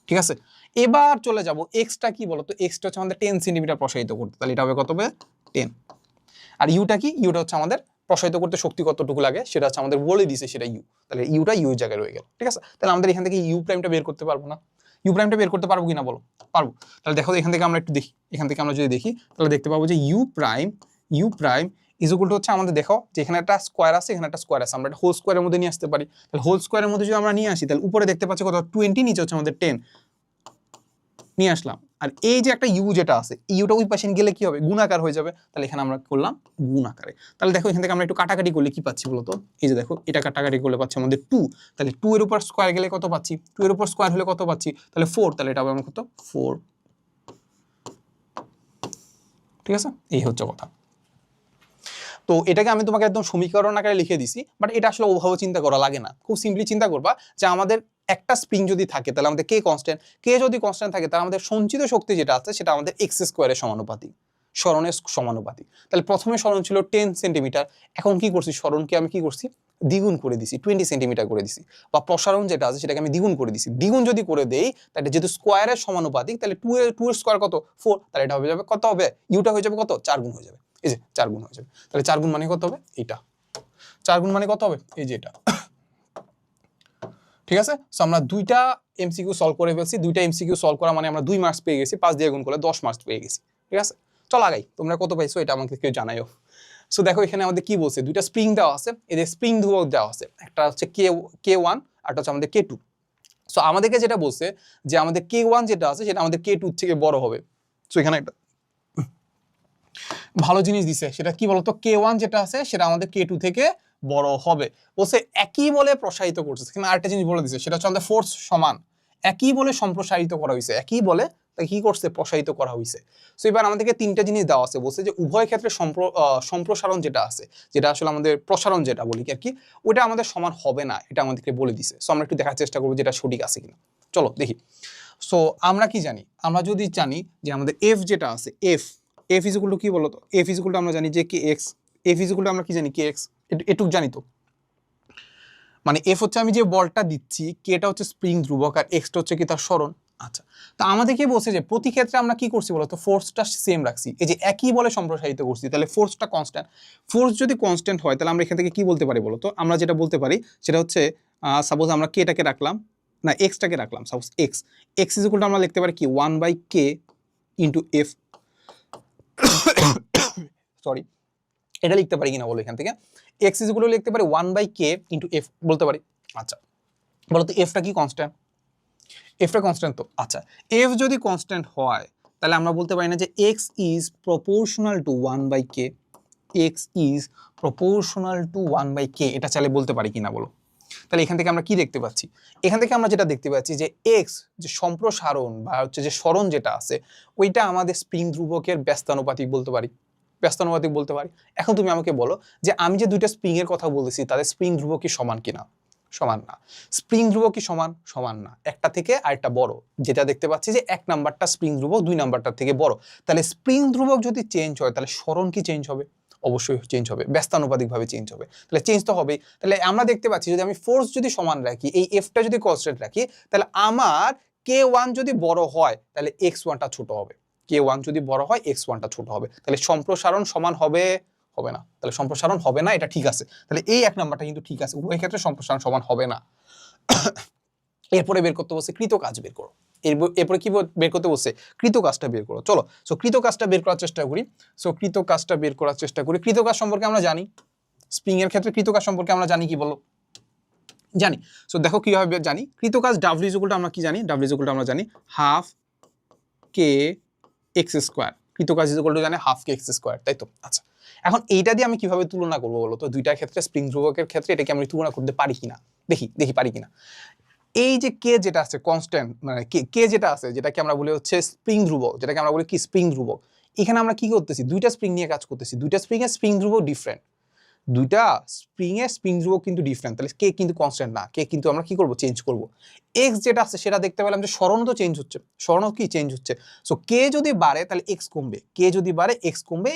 ঠিক আছে, এবার চলে যাব এক্সটা কি বলতো, এক্সটা হচ্ছে আমাদের 10 সেন্টিমিটার প্রসারিত করতে, তাহলে এটা হবে কত হবে 10। আর ইউটা কি, ইউটা হচ্ছে আমাদের প্রসারিত করতে শক্তি কতটুকু লাগে সেটা হচ্ছে আমাদের বলে দিছে, সেটা ইউ। তাহলে ইউটা ইউ এর জায়গায় রয়ে গেল, ঠিক আছে। তাহলে আমাদের এখান থেকে ইউ প্রাইমটা বের করতে পারবো না? ইউ প্রাইমটা বের করতে পারবো কিনা বলো? পারবো। তাহলে দেখো এখান থেকে আমরা একটু দেখি, এখান থেকে আমরা যদি দেখি তাহলে দেখতে পাবো যে you prime is equal to হচ্ছে আমাদের, দেখো যে এখানে একটা স্কোয়ার আছে, এখানে একটা স্কোয়ার আছে, আমরা একটা হোল স্কোয়ারের মধ্যে নিয়ে আসতে পারি। তাহলে হোল স্কোয়ারের মধ্যে যদি আমরা নিয়ে আসি তাহলে উপরে দেখতে পাচ্ছি কত 20, নিচে হচ্ছে আমাদের 10 নিয়ে আসলাম। আর এই যে একটা ইউ যেটা আছে, ইউটা ওই পাশে গেলে কি হবে? গুণাকার হয়ে যাবে। তাহলে এখানে আমরা করলাম গুণাকারে। তাহলে দেখো এখান থেকে আমরা একটু কাটাকাটি করলে কি পাচ্ছি বলতো? এই যে দেখো এটা কাটাকাটি করলে পাচ্ছি আমাদের 2। তাহলে 2 এর উপর স্কোয়ার গেলে কত পাচ্ছি? 2 এর উপর স্কোয়ার হলে কত পাচ্ছি? তাহলে 4। তাহলে এটা হবে আমার কত? 4। ঠিক আছে, এই হচ্ছে কথা। তো এটাকে আমি তোমাকে একদম সমীকরণ আকারে লিখে দিছি, বাট এটা আসলে ওভাবে চিন্তা করা লাগে না। খুব সিম্পলি চিন্তা করবা যে আমাদের একটা স্প্রিং যদি থাকে তাহলে আমাদের কে কনস্ট্যান্ট, কে যদি কনস্ট্যান্ট থাকে তাহলে আমাদের সঞ্চিত শক্তি যেটা আছে সেটা আমাদের এক্স স্কোয়ারের সমানুপাতিক, স্মরণের সমানুপাতিক। তাহলে প্রথমে স্মরণ ছিল 10 সেন্টিমিটার, এখন কি করছি? স্মরণকে আমি কি করছি? দ্বিগুণ করে দিছি, 20 সেন্টিমিটার করে দিছি। বা প্রসারণ যেটা আছে সেটাকে আমি দ্বিগুণ করে দিছি। দ্বিগুণ যদি করে দেই তাহলে যেহেতু স্কোয়ারের সমানুপাতিক, তাহলে 2 এর স্কোয়ার কত? 4। তাহলে এটা হয়ে যাবে কত হবে? ইউটা হয়ে যাবে কত? 4 গুণ হয়ে যাবে। এই যে 4 গুণ হয়ে যাবে। তাহলে 4 গুণ মানে কত হবে? এইটা। 4 গুণ মানে কত হবে? এই যে এটা। ঠিক আছে, সো আমরা দুইটা এমসিকিউ সলভ করে ফেলছি। দুইটা এমসিকিউ সলভ করা মানে আমরা 2 মার্কস পেয়ে গেছি। 5 দিয়ে গুণ করলে 10 মার্কস পেয়ে গেছি। ঠিক আছে, চল আগাই। তোমরা কত পাইছো এটা আমাকে কেউ জানাইও। সো দেখো এখানে আমাদের কি বলছে? দুইটা স্প্রিং দেওয়া আছে, এদের স্প্রিং ধ্রুবক দেওয়া আছে। একটা হচ্ছে K1 আর একটা হচ্ছে আমাদের K2। সো আমাদেরকে যেটা বলছে যে আমাদের K1 যেটা আছে সেটা আমাদের K2 থেকে বড় হবে। সো এখানে একটা ভালো জিনিস দিছে, সেটা কি বলতো? K1 যেটা আছে সেটা আমাদের K2 থেকে বড় হবে। বলছে একই বলে প্রসারিত করছে। এখানে আরেকটা জিনিস বলে দিছে, সেটা হচ্ছে আমাদের ফোর্স সমান, একই বলে সম্প্রসারিত করা হয়েছে। একই বলে তাই কি করছে? প্রসারিত করা হয়েছে। সো এবার আমাদেরকে তিনটা জিনিস দেওয়া আছে। বলছে যে উভয় ক্ষেত্রে সম্প্রসারণ যেটা আছে, যেটা আসলে আমাদের প্রসারণ যেটা বলি আর কি, ওটা আমাদের সমান হবে না, এটা আমাদেরকে বলে দিছে। সো আমরা একটু দেখার চেষ্টা করবো যেটা সঠিক আছে কিনা। চলো দেখি। সো আমরা কি জানি? আমরা যদি জানি যে আমাদের এফ যেটা আছে, এফ ইজ ইকুয়াল টু কি বলতো? এফ ইজ ইকুয়াল টু আমরা জানি যে K x. F is equal to আমরা কি জানি? K x. এটুক জানি তো। মানে এফ হচ্ছে আমি যে বলটা দিচ্ছি, কেটা হচ্ছে স্প্রিং ধ্রুবক আর এক্সটা হচ্ছে কি তার সরণ। আচ্ছা, তো আমাদের কি বলছে যে প্রতি ক্ষেত্রে আমরা কি করছি বলতো? ফোর্সটা সেম রাখছি। এই যে একই বলে সম্প্রসারিত করছি, তাহলে ফোর্সটা কনস্ট্যান্ট। ফোর্স যদি কনস্ট্যান্ট হয় তাহলে আমরা এখান থেকে কি বলতে পারি বলতো? আমরা যেটা বলতে পারি সেটা হচ্ছে সাপোজ আমরা কেটাকে রাখলাম, না এক্সটাকে রাখলাম, suppose x is equal to আমরা লিখতে পারি কি 1/k ইন্টু এফ। সরি, এটা লিখতে পারি কিনা বলো এখান থেকে? এক্স ইজ ইকুয়াল টু লিখতে পারি 1/k ইন্টু এফ বলতে পারি। আচ্ছা, বলো তো এফটা কি কনস্ট্যান্ট? এফটা কনস্ট্যান্ট তো। আচ্ছা, এফ যদি কনস্ট্যান্ট হয় তাহলে আমরা বলতে পারি না যে x is proportional two 1/k, x is proportional two 1/k, এটা চাইলে বলতে পারি কিনা বলো? তাহলে এখান থেকে আমরা কি দেখতে পাচ্ছি? এখান থেকে আমরা যেটা দেখতে পাচ্ছি যে এক্স যে সম্প্রসারণ বা হচ্ছে যে সরণ যেটা আছে ওইটা আমাদের স্প্রিং ধ্রুবকের ব্যস্তানুপাতিক বলতে পারি, ব্যস্তানুপাতিক বলতে পারি। এখন তুমি আমাকে বলো যে আমি যে দুইটা স্প্রিং এর কথা বলেছি তাদের স্প্রিং ধ্রুবক কি সমান কিনা? সমান না। স্প্রিং ধ্রুবক কি সমান? সমান না। একটা থেকে আরেকটা বড়, যেটা দেখতে পাচ্ছি যে 1 নাম্বারটা স্প্রিং ধ্রুবক 2 নাম্বারটার থেকে বড়। তাহলে স্প্রিং ধ্রুবক যদি চেঞ্জ হয় তাহলে সরণ কি চেঞ্জ হবে? অবশ্যই চেঞ্জ হবে, ব্যস্তানুপাতিকভাবে চেঞ্জ হবে। তাহলে চেঞ্জ তো হবেই। তাহলে আমরা দেখতে পাচ্ছি যদি আমি ফোর্স যদি সমান রাখি, এই এফটা যদি কনস্ট্যান্ট রাখি, তাহলে আমার K1 যদি বড় হয় তাহলে X1টা ছোট হবে। K1 যদি বড় হয় X1টা ছোট হবে। তাহলে সম্প্রসারণ সমান হবে? হবে না। তাহলে সম্প্রসারণ হবে না, এটা ঠিক আছে। তাহলে এই 1 নাম্বারটা কিন্তু ঠিক আছে, উভয় ক্ষেত্রে সম্প্রসারণ সমান হবে না। এরপরে বের করতে বলছে কৃত কাজ বের করো। এরপরে কি বের করতে বলছে? কৃত কাজটা বের করো। চলো, সো কৃত কাজটা বের করার চেষ্টা করি। সো কৃত কাজটা বের করার চেষ্টা করি। কৃত কাজ সম্পর্কে আমরা জানি, স্প্রিং এর ক্ষেত্রে কৃত কাজ সম্পর্কে আমরা জানি কি বলো? জানি। সো দেখো কিভাবে জানি কৃত কাজ। ডাব্লিউ ইজ ইকুয়াল টু আমরা কি জানি? ডাব্লিউ ইজ ইকুয়াল টু আমরা জানি হাফ কে এক্স স্কোয়ার। কৃত কাজ ইজ ইকুয়াল টু জানি হাফ কে এক্স স্কোয়ার, তাই তো? আচ্ছা, এখন এইটা দিয়ে আমি কিভাবে তুলনা করবো বলো তো? দুইটা ক্ষেত্রে স্প্রিং ধ্রুবকের ক্ষেত্রে এটাকে আমি তুলনা করতে পারি কিনা দেখি পারি কিনা। এই যে কে যেটা আছে কনস্ট্যান্ট, মানে কে যেটা আছে যেটাকে আমরা বলি হচ্ছে স্প্রিং ধ্রুবক, যেটাকে আমরা বলি কি স্প্রিং ধ্রুবক। এখানে আমরা কি করতেছি? দুইটা স্প্রিং নিয়ে কাজ করতেছি। দুইটা স্প্রিং এর স্প্রিং ধ্রুবক ডিফারেন্ট, দুইটা স্প্রিং এর স্প্রিং ধ্রুবক কিন্তু ডিফারেন্ট। তাহলে কে কিন্তু কনস্ট্যান্ট না, কে কিন্তু আমরা কি করব? চেঞ্জ করব। এক্স যেটা আছে সেটা দেখতে পেলাম যে সরণ তো চেঞ্জ হচ্ছে, সরণ কি চেঞ্জ হচ্ছে। সো কে যদি বাড়ে তাহলে এক্স কমবে, কে যদি বাড়ে এক্স কমবে।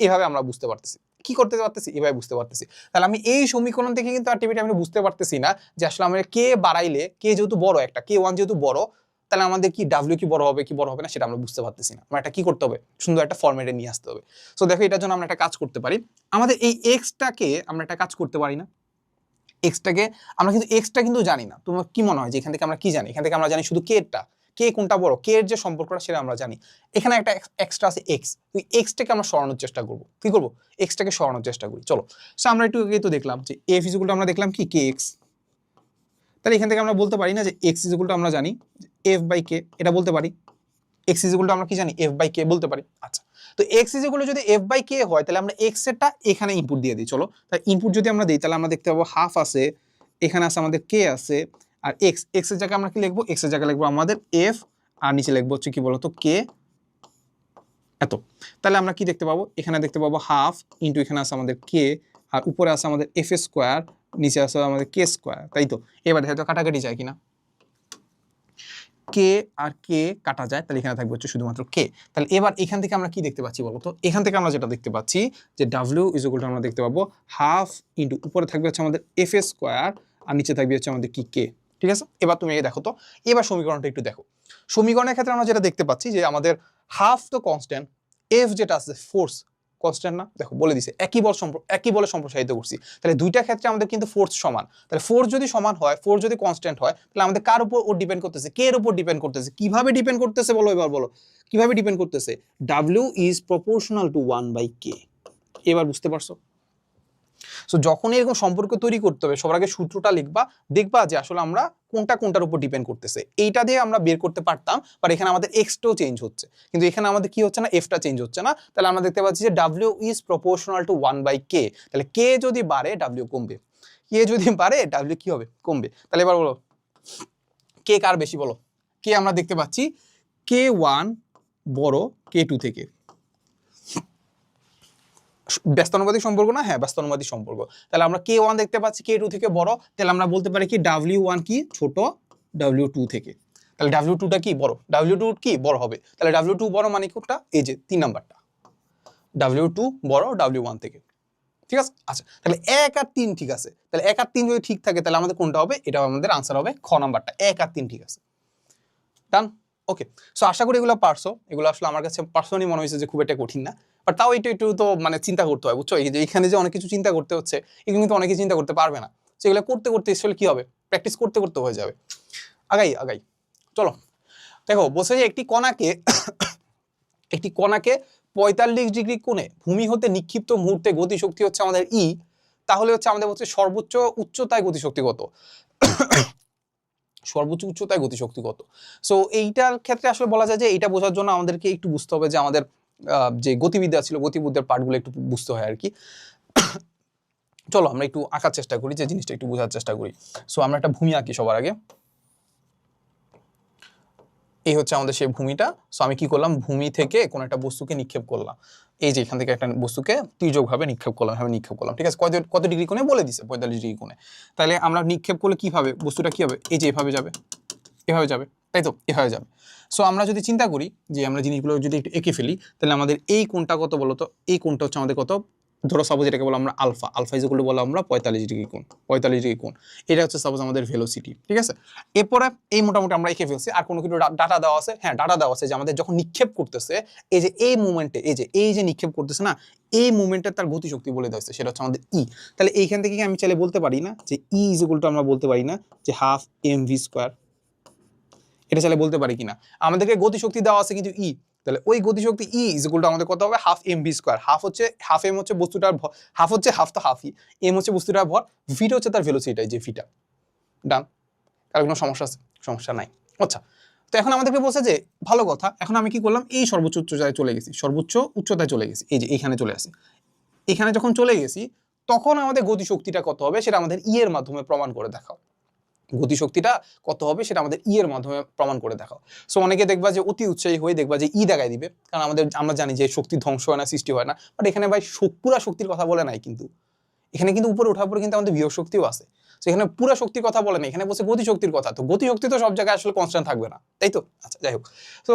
এভাবে আমরা বুঝতে পারতেছি। কি করতে পারতেছি? এভাবে বুঝতে পারতেছি। তাহলে আমি এই সমীকরণ থেকে কিন্তু আলটিমেটলি আমি বুঝতে পারতেছি না যে আসলে আমরা কে বাড়াইলে, কে যেহেতু বড়, একটা K1 যেহেতু বড়, তাহলে আমাদের কি ডাব্লিউ কি বড় হবে না সেটা আমরা বুঝতে পারতেছি না। আমরা এটা কি করতে হবে, সুন্দর একটা ফরম্যাটে নিয়ে আসতে হবে। সো দেখো এটার জন্য আমরা একটা কাজ করতে পারি, আমাদের এই এক্সটাকে আমরা একটা কাজ করতে পারি না, এক্সটাকে আমরা কিন্তু এক্সটা কিন্তু জানি না। তোমার কি মনে হয় যে এখান থেকে আমরা কি জানি? এখান থেকে আমরা জানি শুধু কেটা, কে কোনটা বড়, কে এর যে সম্পর্কটা সেটা আমরা জানি। এখানে একটা এক্সট্রা আছে এক্স, তুই এক্সটাকে আমরা সরানোর চেষ্টা করব। কি করব? এক্সটাকে সরানোর চেষ্টা করি। চলো, সো আমরা একটু আগে তো দেখলাম যে এফ ইকুয়াল টু আমরা দেখলাম কি কে এক্স, তাহলে এখান থেকে আমরা বলতে পারি না যে এক্স ইকুয়াল টু আমরা জানি এফ বাই কে, এটা বলতে পারি। এক্স ইকুয়াল টু আমরা কি জানি এফ বাই কে বলতে পারি। আচ্ছা, তো এক্স ইকুয়াল টু যদি এফ বাই কে হয় তাহলে আমরা এক্স এরটা এখানে ইনপুট দিয়ে দিই। চলো, তাই ইনপুট যদি আমরা দিই তাহলে আমরা দেখতে পাবো হাফ আছে, এখানে আছে আমাদের কে আছে, আর এক্স, এক্স এর জায়গায় আমরা কি লিখবো? এক্স এর জায়গায় লিখবো আমাদের এফ, আর নিচে লিখবো হচ্ছে কি বলতো কে এত। তাহলে আমরা কি দেখতে পাবো? এখানে দেখতে পাবো হাফ ইন্টু এখানে আছে আমাদের কে, আর উপরে আছে আমাদের এফ স্কোয়ার, নিচে আছে আমাদের কে স্কোয়ার, তাই তো? এবার হয়তো কাটাকাটি যায় কিনা, কে আর কে কাটা যায়, তাহলে এখানে থাকবে হচ্ছে শুধুমাত্র কে। তাহলে এবার এখান থেকে আমরা কি দেখতে পাচ্ছি বলতো? এখান থেকে আমরা যেটা দেখতে পাচ্ছি যে ডাব্লিউ ইজ ইকুয়াল টু আমরা দেখতে পাবো হাফ ইন্টু উপরে থাকবে হচ্ছে আমাদের এফ স্কোয়ার, আর নিচে থাকবে হচ্ছে আমাদের কি কে। ঠিক আছে, এবার তুমি দেখো তো, এবার সমীকরণটা একটু দেখো। সমীকরণের ক্ষেত্রে আমরা যেটা দেখতে পাচ্ছি যে আমাদের হাফ তো কনস্ট্যান্ট, এফ যেটা আছে ফোর্স কনস্ট্যান্ট না, দেখো বলে দিছে একই বলে সম্প্রসারিত করছি। তাহলে দুইটা ক্ষেত্রে আমাদের কিন্তু ফোর্স সমান। তাহলে ফোর্স যদি সমান হয়, ফোর্স যদি কনস্ট্যান্ট হয়, তাহলে আমাদের কার উপর ও ডিপেন্ড করতেছে? কে এর উপর ডিপেন্ড করতেছে। কিভাবে ডিপেন্ড করতেছে বলো, এবার বলো কিভাবে ডিপেন্ড করতেছে? W is proportional two 1/k। এবার বুঝতে পারছো? সো যখন এরকম সম্পর্ক তৈরি করতে হবে সবার আগে সূত্রটা লিখবা, দেখবা যে আসলে আমরা কোনটার উপর ডিপেন্ড করতেছে। এইটা দিয়ে আমরা বের করতে পারতাম, বাট এখানে আমাদের এক্সটাও চেঞ্জ হচ্ছে, কিন্তু এখানে আমাদের কি হচ্ছে না, এফটা চেঞ্জ হচ্ছে না। তাহলে আমরা দেখতে পাচ্ছি যে W is proportional two 1/k। তাহলে কে যদি বাড়ে ডাব্লিউ কমবে, কে যদি বাড়ে ডাব্লিউ কি হবে? কমবে। তাহলে এবার বলো কে কার বেশি বলো? কে আমরা দেখতে পাচ্ছি K1 বড় K2 থেকে। ব্যস্তানুপাতিক সম্পর্ক না? হ্যাঁ, ব্যস্তানুপাতিক সম্পর্ক। তাহলে আমরা K1 দেখতে পাচ্ছি K2 থেকে বড়, তাহলে আমরা বলতে পারি কি W1 কি ছোট W2 থেকে। তাহলে W2টা কি বড়, W2 কি বড় হবে। তাহলে W2 বড় মানে কোনটা? এই যে 3 নাম্বারটা, W2 বড় W1 থেকে। ঠিক আছে? আচ্ছা, তাহলে 1 আর 3 ঠিক আছে। তাহলে 1 আর 3 যদি ঠিক থাকে তাহলে আমাদের কোনটা হবে? এটা আমাদের আনসার হবে খ নাম্বারটা, 1 আর 3 ঠিক আছে। ডান? ওকে, সো আশা করি এগুলো পারছো। এগুলো আসলে আমার কাছে পার্সোনালি মনে হয়েছে যে খুব একটা কঠিন না, বাট তাও একটু তো মানে চিন্তা করতে হয়, বুঝছো? এই যে এখানে যে অনেক কিছু চিন্তা করতে হচ্ছে, এগুলো কিন্তু অনেকে চিন্তা করতে পারবে না। সেগুলো করতে করতে আসলে কি হবে? প্র্যাকটিস করতে করতে হয়ে যাবে। আগাই চলো, দেখো বলছে যে একটি কণাকে 45 ডিগ্রি কোণে ভূমি হতে নিক্ষিপ্ত মুহূর্তে গতিশক্তি হচ্ছে আমাদের ই, তাহলে হচ্ছে আমাদের হচ্ছে সর্বোচ্চ উচ্চতায় গতিশক্তি কত? সর্বোচ্চ উচ্চতায় গতিশক্তি কত? সো এইটার ক্ষেত্রে আসলে বলা যায় যে এটা বোঝার জন্য আমাদেরকে একটু বুঝতে হবে যে আমাদের যে গতিবিদ্যা ছিল, গতিবিদ্যার পার্টগুলো একটু বুঝতে হয় আর কি। চলো আমরা একটু আঁকার চেষ্টা করি, যে জিনিসটা একটু বোঝার চেষ্টা করি। সো আমরা একটা ভূমি আঁকি সবার আগে। এই হচ্ছে আমাদের সেই ভূমিটা। সো আমি কি করলাম, ভূমি থেকে কোন একটা বস্তুকে নিক্ষেপ করলাম। এই যে এখান থেকে একটা বস্তুকে তির্যকভাবে নিক্ষেপ করলাম, ঠিক আছে? কত ডিগ্রি কোণে বলে দিছে? 45 ডিগ্রি কোণে। তাহলে আমরা নিক্ষেপ করলে কিভাবে বস্তুটা কি হবে? এই যে এভাবে যাবে, তাই তো? এভাবে যাবে। সো আমরা যদি চিন্তা করি যে আমরা জিনিসগুলো যদি একটু এঁকে ফেলি, তাহলে আমাদের এই কোণটা কত বলো তো? এই কোণটা হচ্ছে আমাদের কত? ধরো সাপোজ এটাকে বলো আমরা আলফা ইকুয়াল টু বলো আমরা 45 ডিগ্রি কোণ। এটা হচ্ছে সাপোজ আমাদের ভেলোসিটি, ঠিক আছে? এরপরে এই মোটামুটি আমরা এঁকে ফেলছি। আর কোনো কিছু ডাটা দেওয়া আছে? হ্যাঁ, ডাটা দেওয়া আছে যে আমাদের যখন নিক্ষেপ করতেছে, এই যে এই মুভমেন্টে, এই যে নিক্ষেপ করতেছে না, এই মুভমেন্টের তার গতিশক্তি বলে দেওয়া হচ্ছে, সেটা হচ্ছে আমাদের ই। তাহলে এইখান থেকে আমি চাইলে বলতে পারি না যে ই ইজ ইকুয়াল টু আমরা বলতে পারি না যে হাফ mv²? এটা চাইলে বলতে পারি কিনা? আমাদেরকে গতিশক্তি দেওয়া আছে কিন্তু ই, তাহলে ওই গতিশক্তি ই ইজ ইকুয়াল টু আমাদের কত হবে? Half mv²। হাফ এম হচ্ছে বস্তুটার ভর, হাফ তো হাফই, এম হচ্ছে বস্তুটার ভর, ভিটা হচ্ছে তার ভেলোসিটি, যে ভিটা। ডান? কার কোনো সমস্যা আছে? সমস্যা নাই। আচ্ছা, তো এখন আমাদেরকে বলছে যে ভালো কথা, এখন আমি কি করলাম, এই সর্বোচ্চ উচ্চতায় চলে গেছি, এই যে এইখানে চলে আসি। এখানে যখন চলে গেছি তখন আমাদের গতিশক্তিটা কত হবে সেটা আমাদের ই এর মাধ্যমে প্রমাণ করে দেখাও। গতিশক্তিটা কত হবে সেটা আমাদের ই এর মাধ্যমে প্রমাণ করে দেখাও। সো অনেকে দেখবা যে অতি উৎসাহী হয়ে দেখবা যে ই দেখায় দিবে, কারণ আমরা জানি যে শক্তি ধ্বংস হয় না, সৃষ্টি হয় না। বাট এখানে ভাই পুরা শক্তির কথা বলে নাই, কিন্তু এখানে কিন্তু উপরে ওঠার পরে কিন্তু আমাদের বিয়োগ শক্তিও আছে। সেখানে পুরা শক্তির কথা বলে না, এখানে বলছে গতিশক্তির কথা। তো গতিশক্তি তো সব জায়গায় আসলে কনস্ট্যান্ট থাকবে না, তাই তো? আচ্ছা, যাই হোক। তো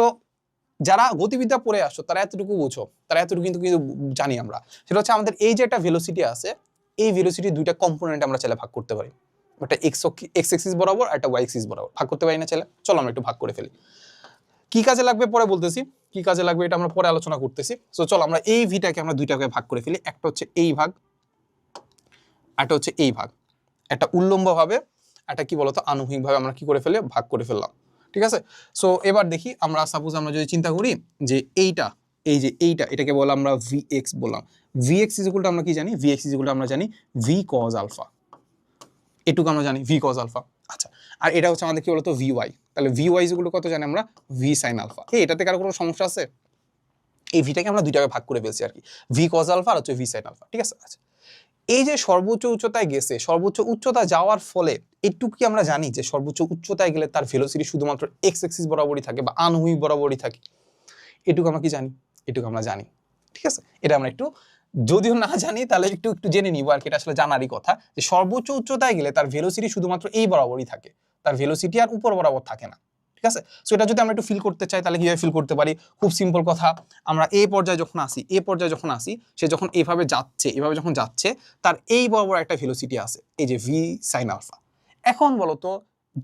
যারা গতিবিদ্যা পড়ে আসছো তারা এতটুকু বুঝো, তারা এতটুকু কিন্তু জানি আমরা, সেটা হচ্ছে আমাদের এই যে একটা ভেলোসিটি আছে, এই ভেলোসিটি দুইটা কম্পোনেন্ট আমরা চাইলে ভাগ করতে পারি। একটা এক্স এক্সিস বরাবর আর একটা ওয়াই এক্সিস বরাবর। ভাগ করতে পারি না চাইলে? চলো আমরা একটু ভাগ করে ফেলি। কি কাজে লাগবে পরে বলতেছি, কি কাজে লাগবে এটা আমরা পরে আলোচনা করতেছি। সো চলো আমরা এই ভিটাকে আমরা দুইটা ভাগে ভাগ করে ফেলি। একটা হচ্ছে এই ভাগ, একটা হচ্ছে এই ভাগ। একটা উল্লম্ব ভাবে, একটা কি বলতো আনুভূমিক ভাবে আমরা কি করে ফেলে ভাগ করে ফেললাম। ঠিক আছে? সো এবার দেখি আমরা সাপোজ আমরা যদি চিন্তা করি যে এইটা, এই যে এইটা, এটাকে বললাম আমরা vx বললাম। vx ইকুয়াল টু আমরা কি জানি? vx ইকুয়াল টু আমরা জানি v cos আলফা। এটুকু আমরা জানি v cos আলফা। আচ্ছা, আর এটা হচ্ছে আমাদের কি বলতো vy। তাহলে vy ইকুয়াল টু কত জানি আমরা? v sin alpha. এটাতে কারো কোনো সমস্যা আছে? এই ভিটাকে আমরা দুইটাকে ভাগ করে ফেলছি আর কি, v cos আলফা আর হচ্ছে v sin আলফা। ঠিক আছে? আচ্ছা, এই যে সর্বোচ্চ উচ্চতায় গেছে, সর্বোচ্চ উচ্চতা যাওয়ার ফলে এটুকু কি আমরা জানি যে সর্বোচ্চ উচ্চতায় গেলে তার ভেলোসিটি শুধুমাত্র এক্স এক্সিস বরাবরই থাকে বা আনুভূমিক বরাবরই থাকে? এটুকু আমরা কি জানি? এটুকু আমরা জানি। ঠিক আছে? এটা আমরা একটু, যদিও না জানি তাহলে একটু একটু জেনে নিব আর কি, এটা আসলে জানারই কথা যে সর্বোচ্চ উচ্চতায় গেলে তার ভেলোসিটি শুধুমাত্র এই বরাবরই থাকে, তার ভেলোসিটি আর উপর বরাবর থাকে না। ঠিক আছে? সো এটা যদি আমরা একটু ফিল করতে চাই তাহলে কিভাবে ফিল করতে পারি? খুব সিম্পল কথা, আমরা এই পর্যায়ে যখন আসি, সে যখন এইভাবে যাচ্ছে, এভাবে যখন যাচ্ছে, তার এই বরাবর একটা ভেলোসিটি আছে, এই যে ভি সাইন আলফা। এখন বলতো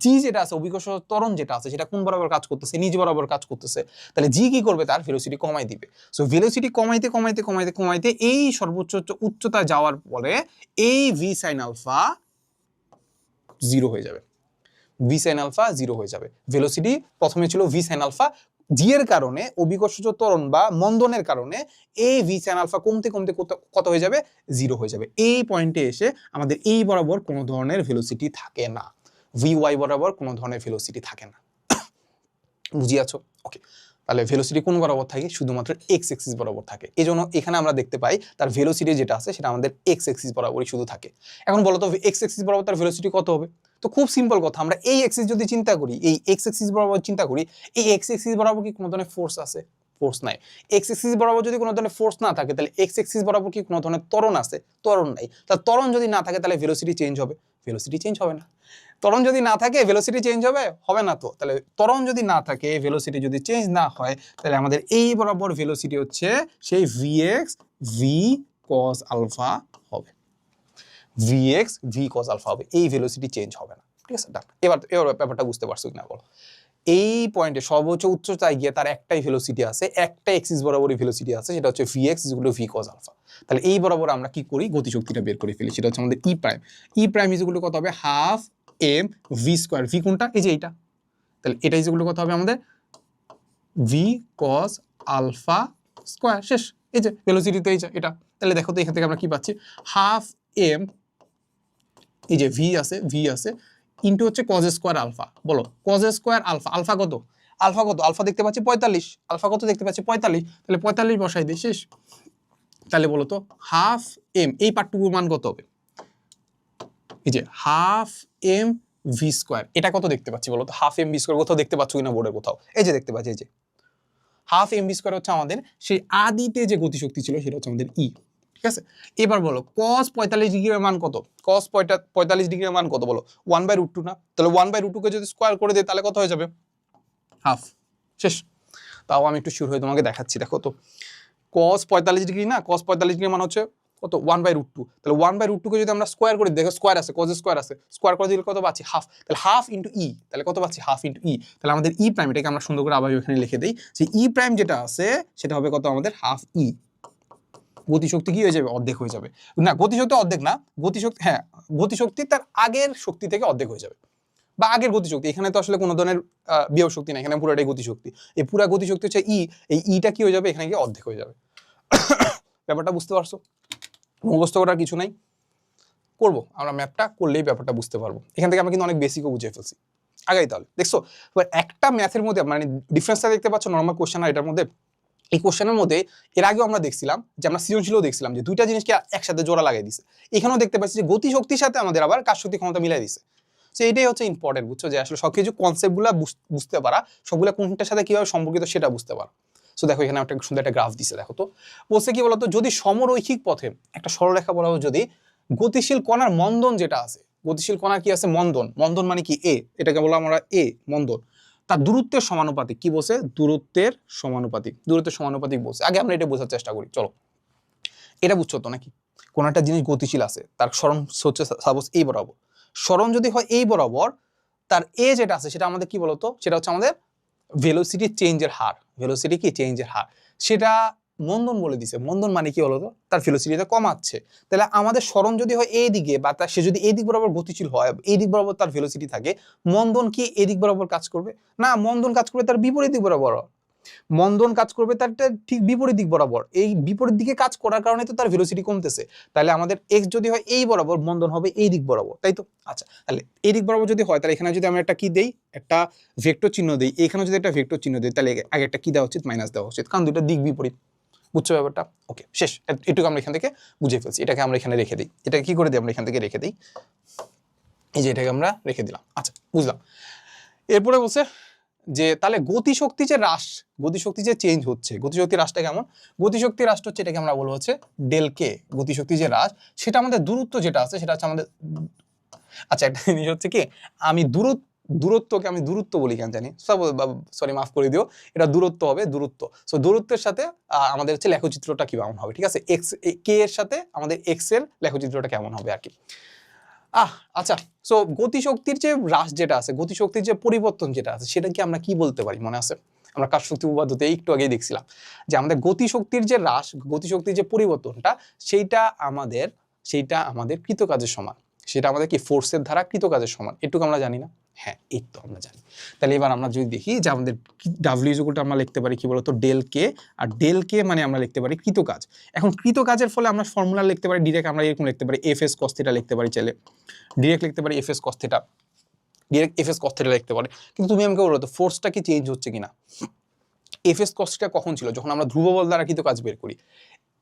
জি যেটা আছে, অভিকর্ষ ত্বরণ যেটা আছে, সেটা কোন বরাবর কাজ করতেছে? নিজ বরাবর কাজ করতেছে। তাহলে জি কি করবে? তার ভেলোসিটি কমাই দিবে। সো ভেলোসিটি কমাইতে এই সর্বোচ্চ উচ্চতা যাওয়ার পরে এই ভি সাইন আলফা জিরো হয়ে যাবে। ভি সাইন আলফা জিরো হয়ে যাবে। ভেলোসিটি প্রথমে ছিল ভি সাইন আলফা, জি এর কারণে অভিকর্ষজ ত্বরণ বা মন্দনের কারণে এই ভি সাইন আলফা কমতে কত হয়ে যাবে? জিরো হয়ে যাবে। এই পয়েন্টে এসে আমাদের এই বরাবর কোনো ধরনের ভেলোসিটি থাকে না, ভি ওয়াই বরাবর কোনো ধরনের ভেলোসিটি থাকে না। বুঝিয়াছো? ওকে, তাহলে ভেলোসিটি কোন বরাবর থাকে? শুধুমাত্র এক্স এক্সিস বরাবর থাকে। এই জন্য এখানে আমরা দেখতে পাই তার ভেলোসিটি যেটা আছে সেটা আমাদের এক্স এক্সিস বরাবরই শুধু থাকে। এখন বলো তো এক্স এক্সিস বরাবর তার ভেলোসিটি কত হবে? তো খুব সিম্পল কথা, আমরা এই এক্সিস যদি চিন্তা করি, এই এক্স এক্সিস বরাবর চিন্তা করি, এই এক্স এক্সিস বরাবর কি কোনো ধরনের ফোর্স আছে? ফোর্স নাই। এক্স এক্সিস বরাবর যদি কোনো ধরনের ফোর্স না থাকে তাহলে এক্স এক্সিস বরাবর কি কোনো ধরনের ত্বরণ আছে? ত্বরণ নাই। তাহলে ত্বরণ যদি না থাকে তাহলে ভেলোসিটি চেঞ্জ হবে? ভেলোসিটি চেঞ্জ হবে না। ত্বরণ যদি না থাকে ভেলোসিটি চেঞ্জ হবে? হবে না। তো তাহলে ত্বরণ যদি না থাকে, ভেলোসিটি যদি চেঞ্জ না হয়, তাহলে আমাদের এই বরাবর ভেলোসিটি হচ্ছে সেই vx v cos আলফা হবে। vx v cos আলফা হবে, এই ভেলোসিটি চেঞ্জ হবে না। ঠিক আছে? এবার ব্যাপারটা বুঝতে পারছো কিনা বলো? এই পয়েন্টে সর্বোচ্চ উচ্চতায় গিয়ে তার একটাই ভেলোসিটি আছে, একটা এক্সিস বরাবরই ভেলোসিটি আছে, সেটা হচ্ছে vx v cos আলফা। তাহলে এই বরাবর আমরা কি করি? গতিশক্তিটা বের করে ফেলি, সেটা হচ্ছে আমাদের E prime. E prime equal কত হবে? Half M V square. V কোনটা? এই যে এইটা। তাহলে এটা ইকুয়াল কত হবে আমাদের? V cos alpha square. শেষ। এই যে ভেলোসিটি তো এই যে এটা। তাহলে দেখো তো এখান থেকে আমরা কি পাচ্ছি? হাফ এম, এই যে ভি আছে ইন্টু হচ্ছে cos স্কোয়ার আলফা। বলো cos স্কোয়ার আলফা, আলফা কত? আলফা দেখতে পাচ্ছি 45। আলফা কত দেখতে পাচ্ছি? 45। তাহলে 45 বসাই দিই, শেষ। তাহলে বলো তো হাফ এম, এই পার্টটুকুর মান কত হবে? এই যে হাফ এম ভি স্কোয়ার। এটা কত দেখতে পাচ্ছি বলো তো? হাফ এম ভি স্কোয়ার কোথাও দেখতে পাচ্ছ কিনা বোর্ডে কোথাও? এই যে দেখতে পাচ্ছি, এই যে হাফ এম ভি স্কোয়ার হচ্ছে আমাদের সেই আদিতে যে গতিশক্তি ছিল, সেটা হচ্ছে আমাদের ই। ঠিক আছে? এবার বলো cos 45 ডিগ্রির মান কত? cos 45 ডিগ্রির মান কত বলো? 1/√2 না? তাহলে 1/√2 কে যদি স্কোয়ার করে দেয় তাহলে কত হয়ে যাবে? হাফ। শেষ। তাও আমি একটু শিওর হয়ে তোমাকে দেখাচ্ছি। দেখো তো cos 45 ডিগ্রি না, cos 45 ডিগ্রির মান হচ্ছে কত? 1/√2। তাহলে 1/√2 কে যদি আমরা স্কোয়ার করি, দেখো স্কোয়ার আছে, cos স্কোয়ার আছে, স্কোয়ার করে দিলে কত পাচ্ছি? হাফ। তাহলে হাফ ইন্টু ই, তাহলে কত পাচ্ছি? হাফ ইন্টু ই। তাহলে আমাদের ই প্রাইম, এটাকে আমরা সুন্দর করে আবার এখানে লিখে দেই যে ই প্রাইম যেটা আছে সেটা হবে কত আমাদের? হাফ ই। গতিশক্তি কি হয়ে যাবে? অর্ধেক হয়ে যাবে। না, গতিশক্তি অর্ধেক না, গতিশক্তি, হ্যাঁ, গতিশক্তি তার আগের শক্তি থেকে অর্ধেক হয়ে যাবে, বা আগের গতিশক্তি। এখানে তো আসলে কোনো ধরনের বিয়োগ শক্তি নাই, এখানে পুরোটাই গতিশক্তি। এই পুরো গতিশক্তি হচ্ছে ই, এই ইটা কি হয়ে যাবে? এখানে গিয়ে অর্ধেক হয়ে যাবে। ব্যাপারটা বুঝতে পারছো? মুখস্থ করার কিছু নাই, করবো আমরা, ম্যাপটা করলেই ব্যাপারটা বুঝতে পারবো। এখান থেকে আমরা কিন্তু অনেক বেসিকও বুঝে ফেলছি আগে। তাহলে দেখছো একটা ম্যাথের মধ্যে মানে ডিফারেন্সটা দেখতে পাচ্ছ নর্মাল কোশ্চেন আর এটার মধ্যে? এই কোশ্চেনের মধ্যে এর আগেও আমরা দেখছিলাম যে আমরা সৃজনশীলও দেখছিলাম যে দুইটা জিনিসকে একসাথে জোড়া লাগিয়ে দিছে। এখানেও দেখতে পাচ্ছি যে গতিশক্তির সাথে আমাদের আবার কাজ শক্তি ক্ষমতা মিলাই দিছে। তো এটাই হচ্ছে ইম্পর্টেন্ট, বুঝছো? যে আসলে সবকিছু কনসেপ্টগুলো বুঝতে পারা, সবগুলো কোনটার সাথে কিভাবে সম্পর্কিত সেটা বুঝতে পারা। সো দেখো এখানে একটা সুন্দর একটা গ্রাফ দিছে। দেখো তো বলছে কি বলতো, যদি সমরৈখিক পথে একটা সরলরেখা বলা হয়, যদি গতিশীল কণার মন্দন যেটা আছে, গতিশীল কণার কি আছে? মন্দন। মন্দন মানে কি? এ, এটাকে বললাম আমরা এ মন্দন। তার দূরত্বের সমানুপাতিক। কি বলছে? দূরত্বের সমানুপাতিক। দূরত্বের সমানুপাতিক বলছে। আগে আমরা এটা বোঝার চেষ্টা করি, চলো। এটা বুঝছো তো নাকি? কোন একটা জিনিস গতিশীল আছে, তার সরণ হচ্ছে সাপোজ এই বরাবর, সরণ যদি হয় এই বরাবর, তার এ যেটা আছে সেটা আমাদের কি বলতো, সেটা হচ্ছে আমাদের ভেলোসিটি চেঞ্জের হার। ভেলোসিটি কি চেঞ্জের হার, সেটা মন্দন বলে দিছে। মন্দন মানে কি বলতো, তার ভেলোসিটিটা কমাচ্ছে। তাহলে আমাদের সরণ যদি হয় এই দিকে, বা তার সে যদি এই দিক বরাবর গতিশীল হয়, এই দিক বরাবর তার ভেলোসিটি থাকে, মন্দন কি এই দিক বরাবর কাজ করবে না, মন্দন কাজ করবে তার বিপরীত দিক বরাবর। মন্দন কাজ করবে তার ঠিক বিপরীত দিক বরাবর। এই বিপরীত দিকে কাজ করার কারণে তো তার ভেলোসিটি কমতেছে। তাহলে আমাদের এক্স যদি হয় এই বরাবর, মন্দন হবে এই দিক বরাবর, তাই তো? আচ্ছা, তাহলে এই দিক বরাবর যদি হয়, তাহলে এখানে যদি আমরা একটা কি দেই, একটা ভেক্টর চিহ্ন দেই, এখানে যদি একটা ভেক্টর চিহ্ন দেই, তাহলে আগে একটা কি দেওয়া উচিত, মাইনাস দেওয়া উচিত, কারণ দুটো দিক বিপরীত। বুঝছো ব্যাপারটা? ওকে, শেষ। এটুকু আমরা এখান থেকে বুঝে ফেলছি। এটাকে আমরা এখানে রেখে দিই। এটাকে কি করে দিই, আমরা এখান থেকে রেখে দিই, এই যে এটাকে আমরা রেখে দিলাম। আচ্ছা, বুঝলাম। এরপরে বলছে যে তাহলে গতিশক্তি যে হ্রাস, গতিশক্তি যে চেঞ্জ হচ্ছে, গতিশক্তি হ্রাসটা কেমন? গতিশক্তি হ্রাসটা হচ্ছে, এটাকে আমরা বলবো হচ্ছে ডেল কে। গতিশক্তি যে হ্রাস, সেটা আমাদের দূরত্ব যেটা আছে সেটা হচ্ছে আমাদের, আচ্ছা একটা জিনিস হচ্ছে কি, আমি দূরত্বকে আমি দূরত্ব বলি কেন জানি, সরি মাফ করে দিও, এটা দূরত্ব হবে, দূরত্ব। সো দূরত্বের সাথে আমাদের হচ্ছে লেখচিত্রটা কেমন হবে, ঠিক আছে? এক্স কে এর সাথে আমাদের এক্স এর লেখচিত্রটা কেমন হবে আর কি। আচ্ছা, সো গতিশক্তির যে হ্রাস যেটা আছে, গতিশক্তির যে পরিবর্তন যেটা আছে, সেটা কি আমরা কি বলতে পারি, মনে আছে? আমরা কার্যশক্তি উপপাদ্যতে একটু আগেই দেখছিলাম যে আমাদের গতিশক্তির যে হ্রাস, গতিশক্তির যে পরিবর্তনটা, সেইটা আমাদের কৃতকাজের সমান। সেটা আমাদের কি ফোর্সের দ্বারা কৃতকাজের সমান। এটুকু আমরা জানি না? হ্যাঁ, এই তো আমরা জানি। তাহলে এবার আমরা যদি দেখি যে আমাদের ডাব্লিউ ইকুয়ালটা আমরা লিখতে পারি কি বলতো, ডেল কে। আর ডেল কে মানে আমরা লিখতে পারি কৃতকাজ। এখন কৃতকাজের ফলে আমরা ফর্মুলা লিখতে পারি ডিরেক্ট, আমরা এরকম লিখতে পারি এফ এস কস থিটা লিখতে পারি, চাইলে ডিরেক্ট লিখতে পারি F S cos theta, direct F S cos theta লিখতে পারি। কিন্তু তুমি আমাকে বলো তো ফোর্সটা কি চেঞ্জ হচ্ছে কিনা? এফ এস কস থিটা কখন ছিল, যখন আমরা ধ্রুব বল দ্বারা কৃত কাজ বের করি।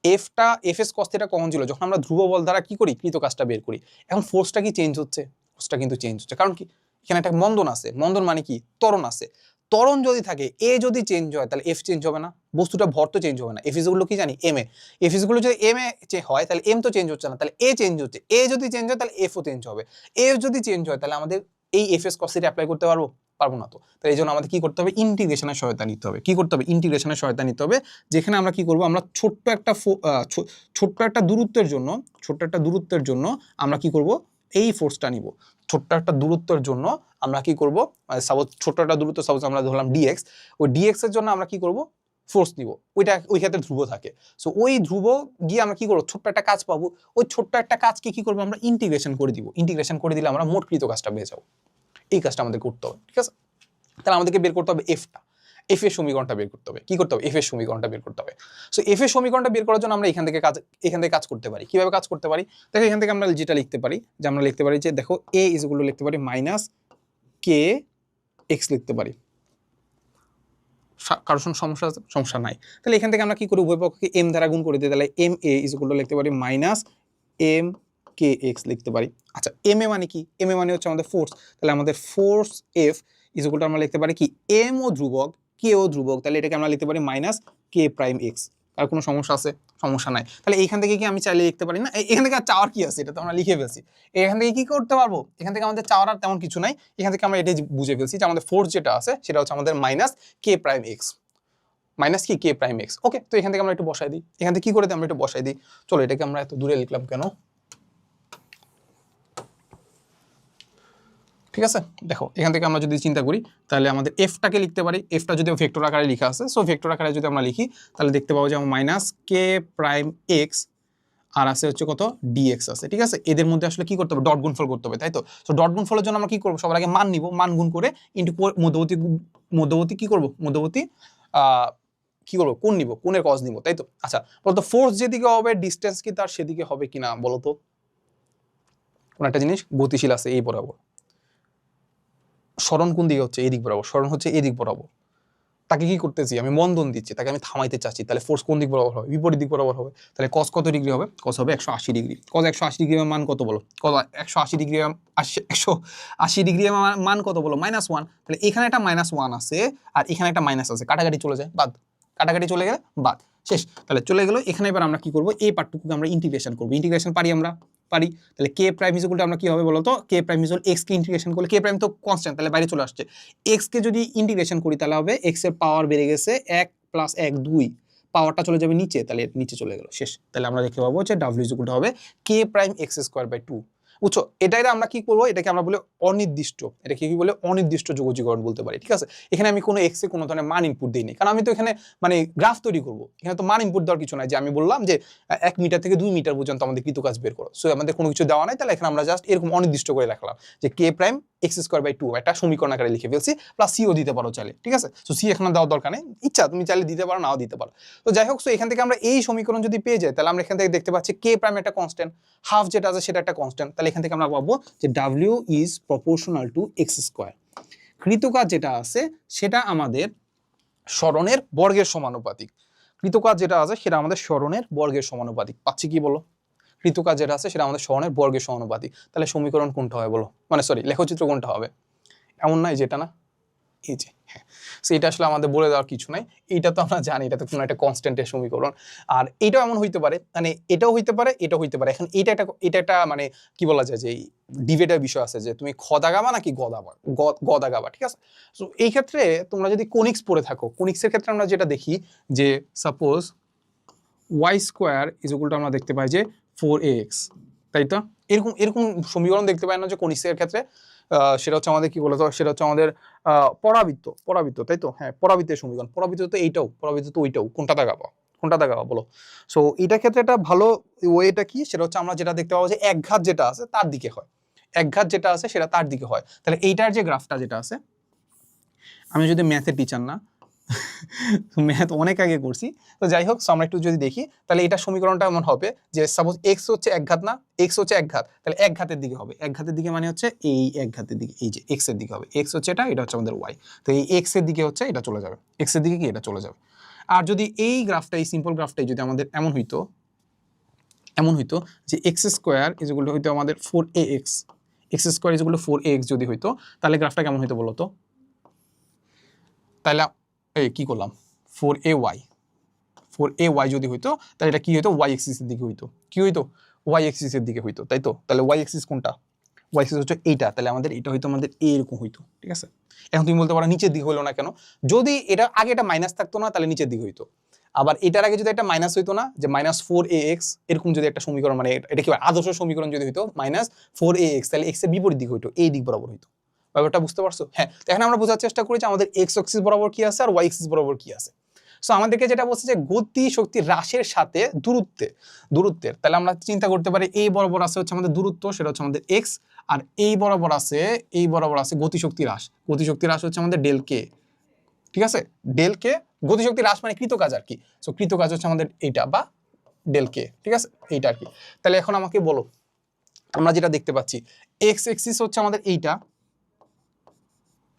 এফ এস কস থিটা কখন ছিল, যখন আমরা ধ্রুব বল দ্বারা কি করি, কৃত কাজটা বের করি। এখন ফোর্সটা কি চেঞ্জ হচ্ছে? ফোর্সটা কিন্তু চেঞ্জ হচ্ছে, কারণ কি, এখানে একটা মন্দন আছে। মন্দন মানে কি, ত্বরণ আছে। ত্বরণ যদি থাকে, এ যদি চেঞ্জ হয়, তাহলে এফ চেঞ্জ হবে না, বস্তুটা ভর তো চেঞ্জ হবে না। এফ গুলো কি জানি, এম এ। এফ গুলো যদি এম এ হয়, তাহলে এম তো চেঞ্জ হচ্ছে না, তাহলে এ চেঞ্জ হচ্ছে। এ যদি চেঞ্জ হয়, তাহলে এফও চেঞ্জ হবে। এফ যদি চেঞ্জ হয়, তাহলে আমাদের এই F S cos theta apply করতে পারবো না তো। তাই এই জন্য আমাদের কি করতে হবে, ইন্টিগ্রেশনের সহায়তা নিতে হবে। কি করতে হবে, ইন্টিগ্রেশনের সহায়তা নিতে হবে। যেখানে আমরা কি করব, আমরা ছোট্ট একটা দূরত্বের জন্য আমরা কি করব, এই ফোর্সটা নিব। ছোট্ট একটা দূরত্বের জন্য আমরা কি করব, সাপোজ ছোট্ট একটা দূরত্ব, সাপোজ আমরা ধরলাম ডিএক্স। ওই ডিএক্স এর জন্য আমরা কি করব, ফোর্স নিব। ওই ক্ষেত্রে ধ্রুব থাকে। সো ওই ধ্রুব গিয়ে আমরা কি করবো, ছোট্ট একটা কাজ পাবো। ওই ছোট্ট একটা কাজকে কি করবো, আমরা ইন্টিগ্রেশন করে দিব। ইন্টিগ্রেশন করে দিলে আমরা মোট কৃত কাজটা পেয়ে যাবো। এই কাজটা আমাদের করতে হবে, ঠিক আছে? তাহলে আমাদেরকে বের করতে হবে এফটা। এফ এর সমীকরণটা বের করতে হবে। কি করতে হবে, এফ এর সমীকরণটা বের করতে হবে। সো এফ এর সমীকরণটা বের করার জন্য আমরা এখান থেকে কাজ করতে পারি। কিভাবে কাজ করতে পারি, দেখো এখান থেকে আমরা যেটা লিখতে পারি, যে আমরা লিখতে পারি যে দেখো এ ইজগুলো লিখতে পারি মাইনাস কে এক্স লিখতে পারি। কারোর সঙ্গে সমস্যা নাই। তাহলে এখান থেকে আমরা কি করি, উভয় পক্ষকে এম দ্বারা গুণ করে দিই। তাহলে এম এ ইজগুলো লিখতে পারি মাইনাস এম কে এক্স লিখতে পারি। আচ্ছা, এম এ মানে কি, এম এ মানে হচ্ছে আমাদের ফোর্স। তাহলে আমাদের ফোর্স এফ ইজগুলো আমরা লিখতে পারি কি, এম ও ধ্রুবক, কে ও ধ্রুবক, তাহলে এটাকে আমরা লিখতে পারি মাইনাস কে প্রাইম এক্স। আর কোনো সমস্যা আছে? সমস্যা নাই। তাহলে এইখান থেকে কি আমি চাইলে লিখতে পারি না, এখান থেকে আর চাওয়ার কি আছে, এটা তো আমরা লিখে ফেলছি। এখান থেকে কি করতে পারবো, এখান থেকে আমাদের চাওয়ার আর তেমন কিছু নাই। এখান থেকে আমরা এটাই বুঝে ফেলছি যে আমাদের ফোর্স যেটা আছে সেটা হচ্ছে আমাদের মাইনাস কে প্রাইম এক্স, মাইনাস কি কে প্রাইম এক্স। ওকে, তো এখান থেকে আমরা একটু বসাই দিই। এখান থেকে কি করে দিই, আমরা একটু বসাই দিই। চলো, এটাকে আমরা এত দূরে লিখলাম কেন, ঠিক আছে? দেখো এখান থেকে আমরা যদি চিন্তা করি, তাহলে আমাদের এফটাকে লিখতে পারি। এফটা যদি ভেক্টর আকারে লেখা আছে, সো ভেক্টর আকারে যদি আমরা লিখি, তাহলে দেখতে পাবো যে আমার মাইনাস কে প্রাইম এক্স আর আছে হচ্ছে কত, ডিএক্স আছে, ঠিক আছে? এদের মধ্যে আসলে কি করতে হবে, ডট গুণফল করতে হবে, তাই তো? তো ডট গুণফলের জন্য আমরা কি করবো, সবার আগে মান নিব, মান গুণ করে ইন্টু মধ্যবর্তী কি করবো, কি করবো, কোণ নিব, কোণের কজ নিব, তাই তো? আচ্ছা বলতো, ফোর্স যেদিকে হবে ডিস্টেন্স কি তার সেদিকে হবে কিনা বলতো? কোন একটা জিনিস গতিশীল আছে এই বরাবর, সরণ কোন দিকে হচ্ছে, এই দিক বরাবর, সরণ হচ্ছে এই দিক বরাবর। তাকে কি করতেছি, আমি মন্দন দিচ্ছি, তাকে আমি থামাইতে চাচ্ছি, তাহলে ফোর্স কোন দিক বরাবর হবে, বিপরীত দিক বরাবর হবে। তাহলে কস কত ডিগ্রি হবে, কস হবে 180 ডিগ্রি। কস 180 ডিগ্রি মান কত বলো, কস 180 ডিগ্রি 180 ডিগ্রি মান কত বলো, -1। তাহলে এখানে একটা -1 আছে আর এখানে একটা মাইনাস আছে, কাটাকাটি চলে যায়, বাদ, কাটাকাটি চলে গেলে বাদ, শেষ। তাহলে চলে গেল। এখানে এবার আমরা কি করব, এই পার্টটুকুকে আমরা ইন্টিগ্রেশন করব। ইন্টিগ্রেশন পারি আমরা, পারি। তাহলে কে প্রাইম ইকুয়াল টু আমরা কি হবে বলতো, কে প্রাইম ইকুয়াল এক্স কে ইন্টিগ্রেশন করলে, কে প্রাইম তো কনস্ট্যান্ট, তাহলে বাইরে চলে আসছে। এক্স কে যদি ইন্টিগ্রেশন করি তাহলে হবে এক্স এর পাওয়ার বেড়ে গেছে 1 + 1 2, পাওয়ারটা চলে যাবে নিচে, তাহলে নিচে চলে গেল, শেষ। তাহলে আমরা দেখতে পাবো যে ডাব্লিউ ইকুয়াল টু হবে কে প্রাইম এক্স স্কয়ার বাই 2। বুঝছো, এটাই আমরা কি করবো, এটাকে আমরা বলে অনির্দিষ্ট, এটাকে কি বলে অনির্দিষ্ট যোগজীকরণ বলতে পারি। ঠিক আছে, এখানে আমি কোনো এক্স এ কোনো ধরনের মান ইনপুট দিইনি, কারণ আমি তো এখানে মানে গ্রাফ তৈরি করবো, এখানে তো মান ইনপুট দেওয়ার কিছু নাই, যে আমি বললাম যে 1 মিটার থেকে 2 মিটার পর্যন্ত আমাদের কৃতকাজ বের করো, সো আমাদের কোনো কিছু দেওয়া নাই, তাহলে এখানে আমরা জাস্ট এরকম অনির্দিষ্ট করে রাখলাম যে কে প্রাইম এক্স স্কোয়ার বাই 2 একটা সমীকরণ আকারে লিখে ফেলছি, প্লাস সিও দিতে পারো চাইলে। ঠিক আছে, সো সি এখানে দেওয়ার দরকার নেই, ইচ্ছা তুমি চাইলে দিতে পারো, নাও দিতে পারো। তো যাই হোক, সো এখান থেকে আমরা এই সমীকরণ যদি পেয়ে যাই, তাহলে আমরা এখান থেকে দেখতে পাচ্ছি কে প্রাইম একটা কনস্ট্যান্ট, হাফ যেটা আছে সেটা একটা কনস্ট্যান্ট, তাহলে এখান থেকে আমরা পাবো যে W is proportional to x square. কৃতকাজ যেটা আছে সেটা আমাদের স্মরণের বর্গের সমানুপাতিক, কৃতকাজ যেটা আছে সেটা আমাদের স্মরণের বর্গের সমানুপাতিক। পাচ্ছি কি বলো, কৃতকাজ যেটা আছে সেটা আমাদের স্মরণের বর্গের সমানুপাতিক, তাহলে সমীকরণ কোনটা হবে বলো, মানে সরি লেখচিত্র কোনটা হবে, এমন নাই যেটা না এই যে, হ্যাঁ। সো এটা আসলে আমাদের বলে দেওয়ার কিছু নাই, এইটা তো আমরা জানি, এটা তো কোনো একটা কনস্ট্যান্টের সমীকরণ। আর এটাও এমন হইতে পারে, মানে এটাও হইতে পারে, এটাও হইতে পারে। এখন এটা একটা মানে কি বলা যায় যে ডিবেটের বিষয় আছে যে তুমি খ দাগাবা নাকি গ দাগাবা। ঠিক আছে, সো এই ক্ষেত্রে তোমরা যদি কোনিক্স পড়ে থাকো, কোনিক্সের ক্ষেত্রে আমরা যেটা দেখি যে suppose Y square is equal to আমরা দেখতে পাই যে 4ax, তাই তো এরকম এরকম সমীকরণ দেখতে পাই না যে কোনিক্সের ক্ষেত্রে। সেটা হচ্ছে আমাদের কি বলতো, সেটা হচ্ছে আমাদের পরাবৃত্ত, তাই তো, হ্যাঁ পরাবৃত্তের সমীকরণ, পরাবৃত্ত তো এইটাও, পরাবৃত্ত তো ওইটাও, কোনটা দাগাবা বলো। সো এটা ক্ষেত্রে একটা ভালো ওয়েটা কি, সেটা হচ্ছে আমরা যেটা দেখতে পাবো যে একঘাত যেটা আছে তার দিকে হয়, একঘাত যেটা আছে সেটা তার দিকে হয়। তাহলে এইটার যে গ্রাফটা যেটা আছে, আমি যদি ম্যাথের টিচার না, ম্যাথ অনেক আগে করছি, তো যাই হোক আমরা একটু যদি দেখি, তাহলে এটা সমীকরণটা এমন হবে যে সাপোজ এক্স হচ্ছে একঘাত না, এক্স হচ্ছে একঘাত, তাহলে একঘাতের দিকে হবে, একঘাতের দিকে মানে হচ্ছে এই একঘাতের দিকে, এই যে এক্স এর দিকে হবে, এক্স হচ্ছে এটা হচ্ছে আমাদের ওয়াই, তো এই এক্স এর দিকে হচ্ছে এটা চলে যাবে, এক্স এর দিকে কি এটা চলে যাবে। আর যদি এই গ্রাফটা, এই সিম্পল গ্রাফটাই যদি আমাদের এমন হইতো যে x square is equal two হইতো আমাদের 4ax, x square is equal two 4ax যদি হইতো, তাহলে গ্রাফটা কেমন হইতো বলো তো, তাহলে এই কি করলাম 4ay যদি হইতো, তাহলে এটা কি হইতো, ওয়াই এক্সিসের দিকে হইতো, কি হইতো ওয়াই এক্সিসের দিকে হইতো, তাই তো। তাহলে ওয়াই এক্সিস কোনটা, ওয়াই এক্সিস হচ্ছে এইটা, তাহলে আমাদের এটা হইতো আমাদের এরকম হইতো। ঠিক আছে, এখন তুমি বলতে পারো নিচের দিকে হইলো না কেন, যদি এটা আগে এটা মাইনাস থাকতো না তাহলে নিচের দিকে হইতো, আবার এটার আগে যদি একটা মাইনাস হইতো না, যে -4ax এরকম যদি একটা সমীকরণ, মানে এটা কি আদর্শ সমীকরণ যদি হইতো -4ax, তাহলে এক্স এর বিপরীত দিক হইতো, এই দিক বরাবর হইতো। ব্যাপারটা বুঝতে পারছো? হ্যাঁ, তো এখন আমরা বোঝার চেষ্টা করি যে আমাদের এক্স অ্যাক্সিস বরাবর কি আছে আর ওয়াই অ্যাক্সিস বরাবর কি আছে। সো আমাদেরকে যেটা বলছে যে গতি শক্তি হ্রাসের সাথে দূরত্বের, তাহলে আমরা চিন্তা করতে পারি এই বরাবর আছে হচ্ছে আমাদের দূরত্ব, সেটা হচ্ছে আমাদের এক্স, আর এই বরাবর আছে গতিশক্তি হ্রাস হচ্ছে আমাদের ডেল কে। ঠিক আছে, ডেল কে, গতিশক্তি হ্রাস মানে কৃতকাজ আর কি, সো কৃতকাজ হচ্ছে আমাদের এইটা বা ডেল কে। ঠিক আছে, এইটা আর কি। তাহলে এখন আমাকে বলো, আমরা যেটা দেখতে পাচ্ছি এক্স এক্সিস হচ্ছে আমাদের এইটা,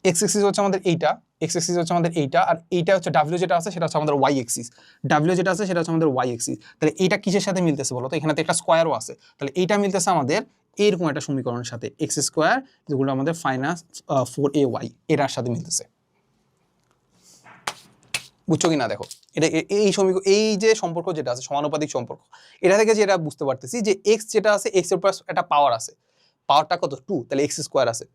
এক্স এক্সিস হচ্ছে আমাদের এইটা, এক্স এক্সিস হচ্ছে আমাদের এইটা, আর এইটা হচ্ছে ডাব্লিউ যেটা আছে সেটা হচ্ছে আমাদের ওয়াই এক্সিস, ডাব্লিউ যেটা আছে সেটা হচ্ছে আমাদের ওয়াই এক্সিস। তাহলে এইটা কিসের সাথে মিলতেছে বলো তো, এখানে তো একটা স্কোয়ারও আছে, তাহলে এইটা মিলতেছে আমাদের এরকম একটা সমীকরণের সাথে, এক্স স্কোয়ার যেগুলো আমাদের -4ay এটার সাথে মিলতেছে। বুঝছো কি না দেখো, এটা এই সমীকরণ, এই যে সম্পর্ক যেটা আছে সমানুপাতিক সম্পর্ক, এটা থেকে যেটা বুঝতে পারতেছি যে এক্স যেটা আছে, এক্স এর উপর একটা পাওয়ার আছে, পাওয়ারটা কত 2, তাহলে এক্স স্কোয়ার আছে,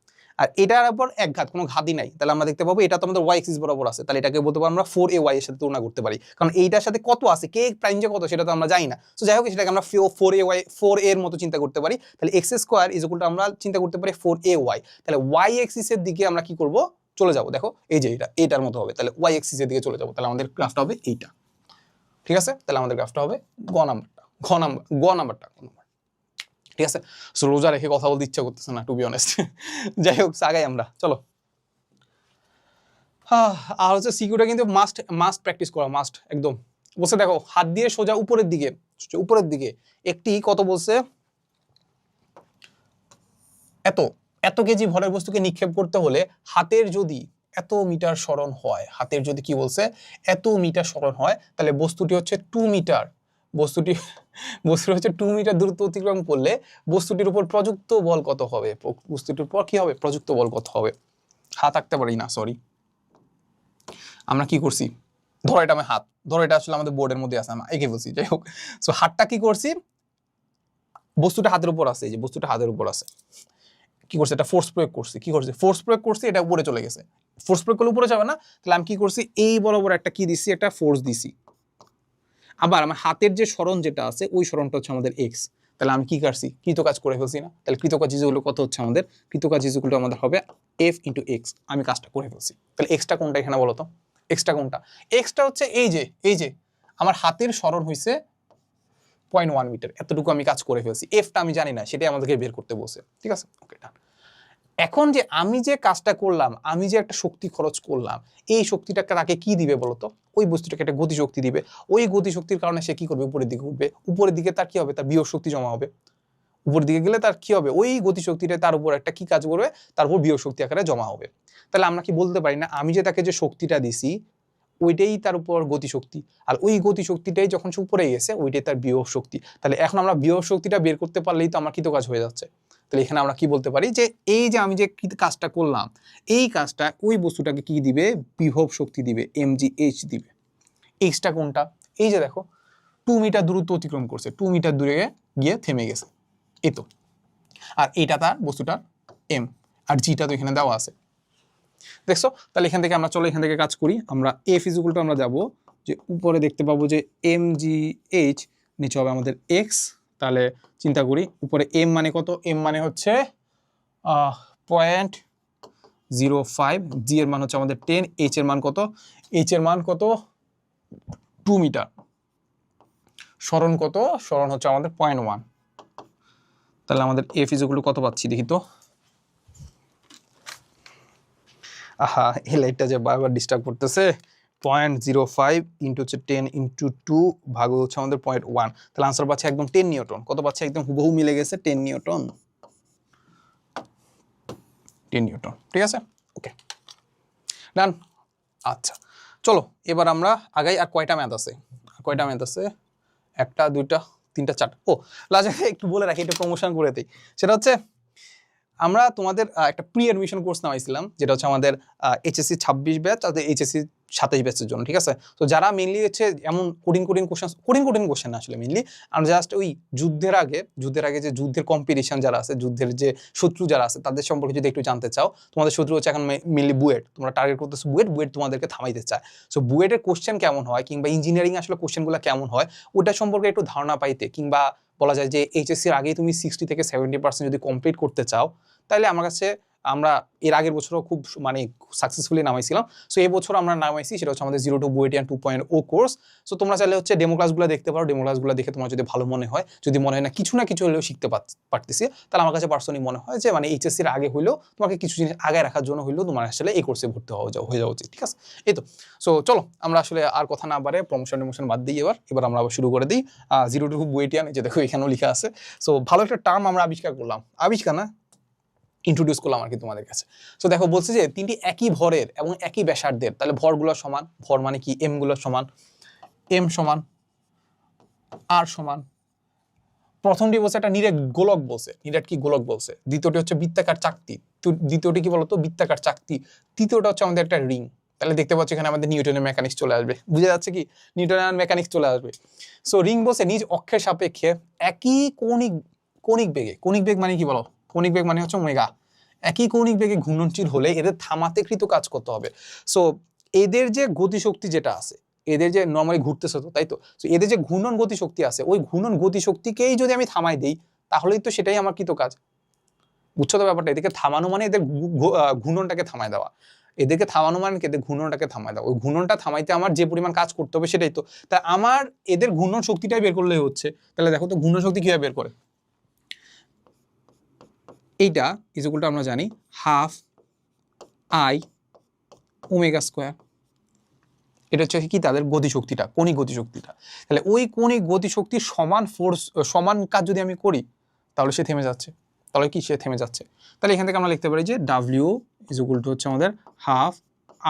আর এটার উপর এক ঘাত, কোনো ঘাতই নাই, তাহলে আমরা দেখতে পাবো এটা তো আমাদের ওয়াই এক্সিস বরাবর আছে, তাহলে এটাকে বলতে পারবো আমরা 4ay এর সাথে তুলনা করতে পারি, কারণ এইটার সাথে কত আছে, কে প্রাইম যে কত সেটা তো আমরা জানি না। সো যাই হোক, সেটাকে আমরা 4 এর মতো চিন্তা করতে পারি, তাহলে x square is equal to আমরা চিন্তা করতে পারি 4ay, তাহলে ওয়াই এক্সিসের দিকে আমরা কি করব, চলে যাব, দেখো এই যে এটার মতো হবে, তাহলে ওয়াই এক্সিসের দিকে চলে যাব, তাহলে আমাদের গ্রাফটা হবে এইটা। ঠিক আছে, তাহলে আমাদের গ্রাফটা হবে গ নাম্বারটা। ঠিক আছে, সো রোজা রেখে কথা বলতে ইচ্ছা করতেছে না, টু বি অনেস্ট। যাই হোক, আগাই আমরা, চলো। আর হচ্ছে সিকিউটা কিন্তু মাস্ট প্র্যাকটিস করা, মাস্ট একদম। বলছে দেখো হাত দিয়ে সোজা উপরের দিকে একটি কত বলছে, এত কেজি ভরের বস্তুকে নিক্ষেপ করতে হলে হাতের যদি এত মিটার সরণ হয়, হাতের যদি কি বলছে এত মিটার সরণ হয়, তাহলে বস্তুটি হচ্ছে 2 মিটার, বস্তুটি হচ্ছে 2 মিটার দূরত্ব অতিক্রম করলে বস্তুটির উপর প্রযুক্ত বল কত হবে, বস্তুটির উপর কি হবে, প্রযুক্ত বল কত হবে। হাত আঁকতে পারি না, সরি, আমরা কি করছি, ধরো এটা আমি হাত, ধরো এটা আসলে আমাদের বোর্ডের মধ্যে আছে, আমি এঁকে বলছি, যাই হোক। সো হাতটা কি করছি, বস্তুটা হাতের উপর আছে, এই যে বস্তুটা হাতের উপর আছে, কি করছে, এটা ফোর্স প্রয়োগ করছি, ফোর্স প্রয়োগ করছি, এটা উপরে চলে গেছে, ফোর্স প্রয়োগ করলে উপরে যাবে না, তাহলে আমি কি করছি, এই বরাবর একটা কি দিছি, একটা ফোর্স দিছি, আবার আমার হাতের যে সরণ যেটা আছে ওই সরণটা হচ্ছে আমাদের এক্স, তাহলে আমি কি করছি, কৃতকাজ করে ফেলছি না? তাহলে কৃতকাজ ইজুগুলো কত হচ্ছে আমাদের, কৃতকাজ ইজুগুলো আমাদের হবে এফ ইন্টু এক্স, আমি কাজটা করে ফেলছি। তাহলে এক্সটা কোনটা এখানে বলো তো, এক্সটা কোনটা? এক্সটা হচ্ছে এই যে আমার হাতের সরণ হয়েছে 0.1 মিটার, এতটুকু আমি কাজ করে ফেলছি। এফটা আমি জানি না, সেটাই আমাদেরকে বের করতে বলছে, ঠিক আছে? ওকে, ডান। এখন যে আমি যে কাজটা করলাম, আমি যে একটা শক্তি খরচ করলাম, এই শক্তিটাকে তাকে কি দিবে বলতো? ওই বস্তুটাকে একটা গতিশক্তি দিবে। ওই গতিশক্তির কারণে সে কি করবে, উপরের দিকে উঠবে। উপরের দিকে তার কি হবে, তার বিয়োগ শক্তি জমা হবে। উপরের দিকে গেলে তার কি হবে, ওই গতিশক্তিটা তার উপর একটা কি কাজ করবে, তার উপর বিয়োগ শক্তি আকারে জমা হবে। তাহলে আমরা কি বলতে পারি না, আমি যে তাকে যে শক্তিটা দিছি ওইটাই তার উপর গতিশক্তি, আর ওই গতিশক্তিটাই যখন সে উপরে গেছে ওইটাই তার বিয়োগ শক্তি। তাহলে এখন আমরা বিয়োগ শক্তিটা বের করতে পারলেই তো আমার কৃতকাজ হয়ে যাচ্ছে। তাহলে এখানে আমরা কি বলতে পারি যে এই যে আমি যে কাজটা করলাম, এই কাজটা ওই বস্তুটাকে কি দিবে, বিভব শক্তি দিবে, mgh দিবে। এইচটা কোনটা, এই যে দেখো 2 মিটার দূরত্ব অতিক্রম করছে, 2 মিটার দূরে গিয়ে থেমে গেছে, এই তো। আর এটা তার বস্তুটার এম, আর জিটা তো এখানে দেওয়া আছে, দেখছো? তাহলে এখান থেকে আমরা চলো এখান থেকে কাজ করি। আমরা এফ ইজুকুলটা আমরা যাব যে উপরে দেখতে পাবো যে mgh, নিচে হবে আমাদের এক্স। তাহলে চিন্তা করি উপরে এম মানে কত, এম মানে হচ্ছে 0.05, জি এর মান হচ্ছে আমাদের 10, এইচ এর মান কত, এইচ এর মান কত 2 মিটার, সরণ কত, সরণ হচ্ছে আমাদের 0.1। তাহলে আমাদের এফ ইজুকুল কত পাচ্ছি দেখি তো। আহা, এই লাইটটা যে বারবার ডিস্টার্ব করতেছে। 0.05 ইন্টু হচ্ছে 10 ইন্টু 2 ভাগ হচ্ছে আমাদের 0.1। তাহলে আনসার পাচ্ছে একদম 10 নিউটন। কত পাচ্ছে, একদম হুবহু মিলে গেছে, 10 নিউটন, 10 নিউটন, ঠিক আছে? ওকে, ডান। আচ্ছা চলো এবার আমরা আগাই। আর কয়টা ম্যাথ আছে, কয়টা ম্যাথ আছে, একটা দুইটা তিনটা চারটা। ও লাজে একটু বলে রাখি, একটু প্রমোশন করে দিই। সেটা হচ্ছে আমরা তোমাদের একটা প্রি অ্যাডমিশন কোর্স নামাইছিলাম, যেটা হচ্ছে আমাদের এইচএসসি 26 ব্যাচ আর এইচএসসি 27 ব্যাচের জন্য, ঠিক আছে? তো যারা মেইনলি হচ্ছে এমন কঠিন কোশ্চেন না আসলে মেইনলি, আমরা জাস্ট ওই যুদ্ধের আগে যে যুদ্ধের কম্পিটিশন যারা আছে, যুদ্ধের যে শত্রু যারা আছে তাদের সম্পর্কে যদি একটু জানতে চাও, তোমাদের শত্রু হচ্ছে এখন মেইনলি বুয়েট, তোমরা টার্গেট করতেছো বুয়েট তোমাদেরকে থামাইতে চায়। সো বুয়েটের কোশ্চেন কেমন হয় কিংবা ইঞ্জিনিয়ারিং আসলে কোশ্চেনগুলো কেমন হয় ওটা সম্পর্কে একটু ধারণা পাইতে, কিংবা বলা যায় যে এইচএসসির আগেই তুমি 60 থেকে 70% যদি কমপ্লিট করতে চাও, তাহলে আমার কাছে, আমরা এর আগের বছরও খুব মানে সাকসেসফুলি নামাইছিলাম। সো এই বছর আমরা নামাইছি, সেটা হচ্ছে আমাদের 0 to বুয়েটিয়ান 2.0 কোর্স। সো তোমরা চাইলে হচ্ছে ডেমো ক্লাসগুলো দেখতে পারো, ডেমো ক্লাসগুলো দেখে তোমার যদি ভালো মনে হয়, যদি মনে হয় না কিছু হলেও শিখতে পারতেছি, তাহলে আমার কাছে পার্সোনালি মনে হয় যে মানে এইচএসসির আগে হইলেও তোমাকে কিছু জিনিস আগে রাখার জন্য হইলেও তোমার আসলে এই কোর্সে ভর্তি হয়ে যাওয়া উচিত, ঠিক আছে? এই তো। সো চলো আমরা আসলে আর কথা না বাড়ে প্রমোশন বাদ দিই, এবার আমরা আবার শুরু করে দিই। 0 to বুয়েটিয়ান, যে দেখো এখানেও লেখা আছে। সো ভালো একটা টার্ম আমরা আবিষ্কার না ইন্ট্রোডিউস করলাম আর কি তোমাদের কাছে। সো দেখো বলছে যে তিনটি একই ভরের এবং একই ব্যাসার্ধের, তাহলে ভরগুলো সমান, ভর মানে কি, এম গুলো সমান, এম সমান আর সমান। প্রথমটি বলছে একটা নিরেট গোলক বলছে, নিরেট কি গোলক বলছে। দ্বিতীয়টি হচ্ছে বৃত্তাকার চাকতি, দ্বিতীয়টি কি বলতো, বৃত্তাকার চাকতি। তৃতীয়টা হচ্ছে আমাদের একটা রিং। তাহলে দেখতে পাচ্ছি এখানে আমাদের নিউটনের মেকানিক্স চলে আসবে, বুঝে যাচ্ছে কি, নিউটনের মেকানিক্স চলে আসবে। সো রিং বলছে নিজ অক্ষের সাপেক্ষে একই কৌণিক বেগ মানে কি বলো, কৌণিক বেগ মানে হচ্ছে ওমেগা, একই কৌণিক বেগে ঘূর্ণনশীল হলে এদের থামাতে কৃত কাজ করতে হবে। সো এদের যে গতিশক্তি যেটা আছে, এদের যে নর্মালি ঘুরতেছে তো, তাই তো, সো এদের যে ঘূর্ণন গতিশক্তি আছে, ওই ঘূর্ণন গতিশক্তিকেই যদি আমি থামাই দেই, তাহলেই তো সেটাই আমার কৃত কাজ। বুঝছো তো ব্যাপারটা? এদেরকে থামানো মানে এদের ঘূর্ণনটাকে থামায় দেওয়া, এদেরকে থামানো মানে এদের ঘূর্ণনটাকে থামায় দেওয়া। ওই ঘূর্ণনটা থামাইতে আমার যে পরিমাণ কাজ করতে হবে সেটাই তো। তা আমার এদের ঘূর্ণন শক্তিটাই বের করলেই হচ্ছে। তাহলে দেখো তো ঘূর্ণন শক্তি কিভাবে বের করে, এইটা ইজুকুলটা আমরা জানি হাফ আই ওমেগা স্কোয়ার। এটা হচ্ছে কি তাদের গতিশক্তিটা, কণিক গতিশক্তিটা। তাহলে ওই কণিক গতিশক্তির সমান ফোর্স, সমান কাজ যদি আমি করি, তাহলে সে থেমে যাচ্ছে। তাহলে এখান থেকে আমরা লিখতে পারি যে ডাব্লিউ ইজুকুল টু হচ্ছে আমাদের হাফ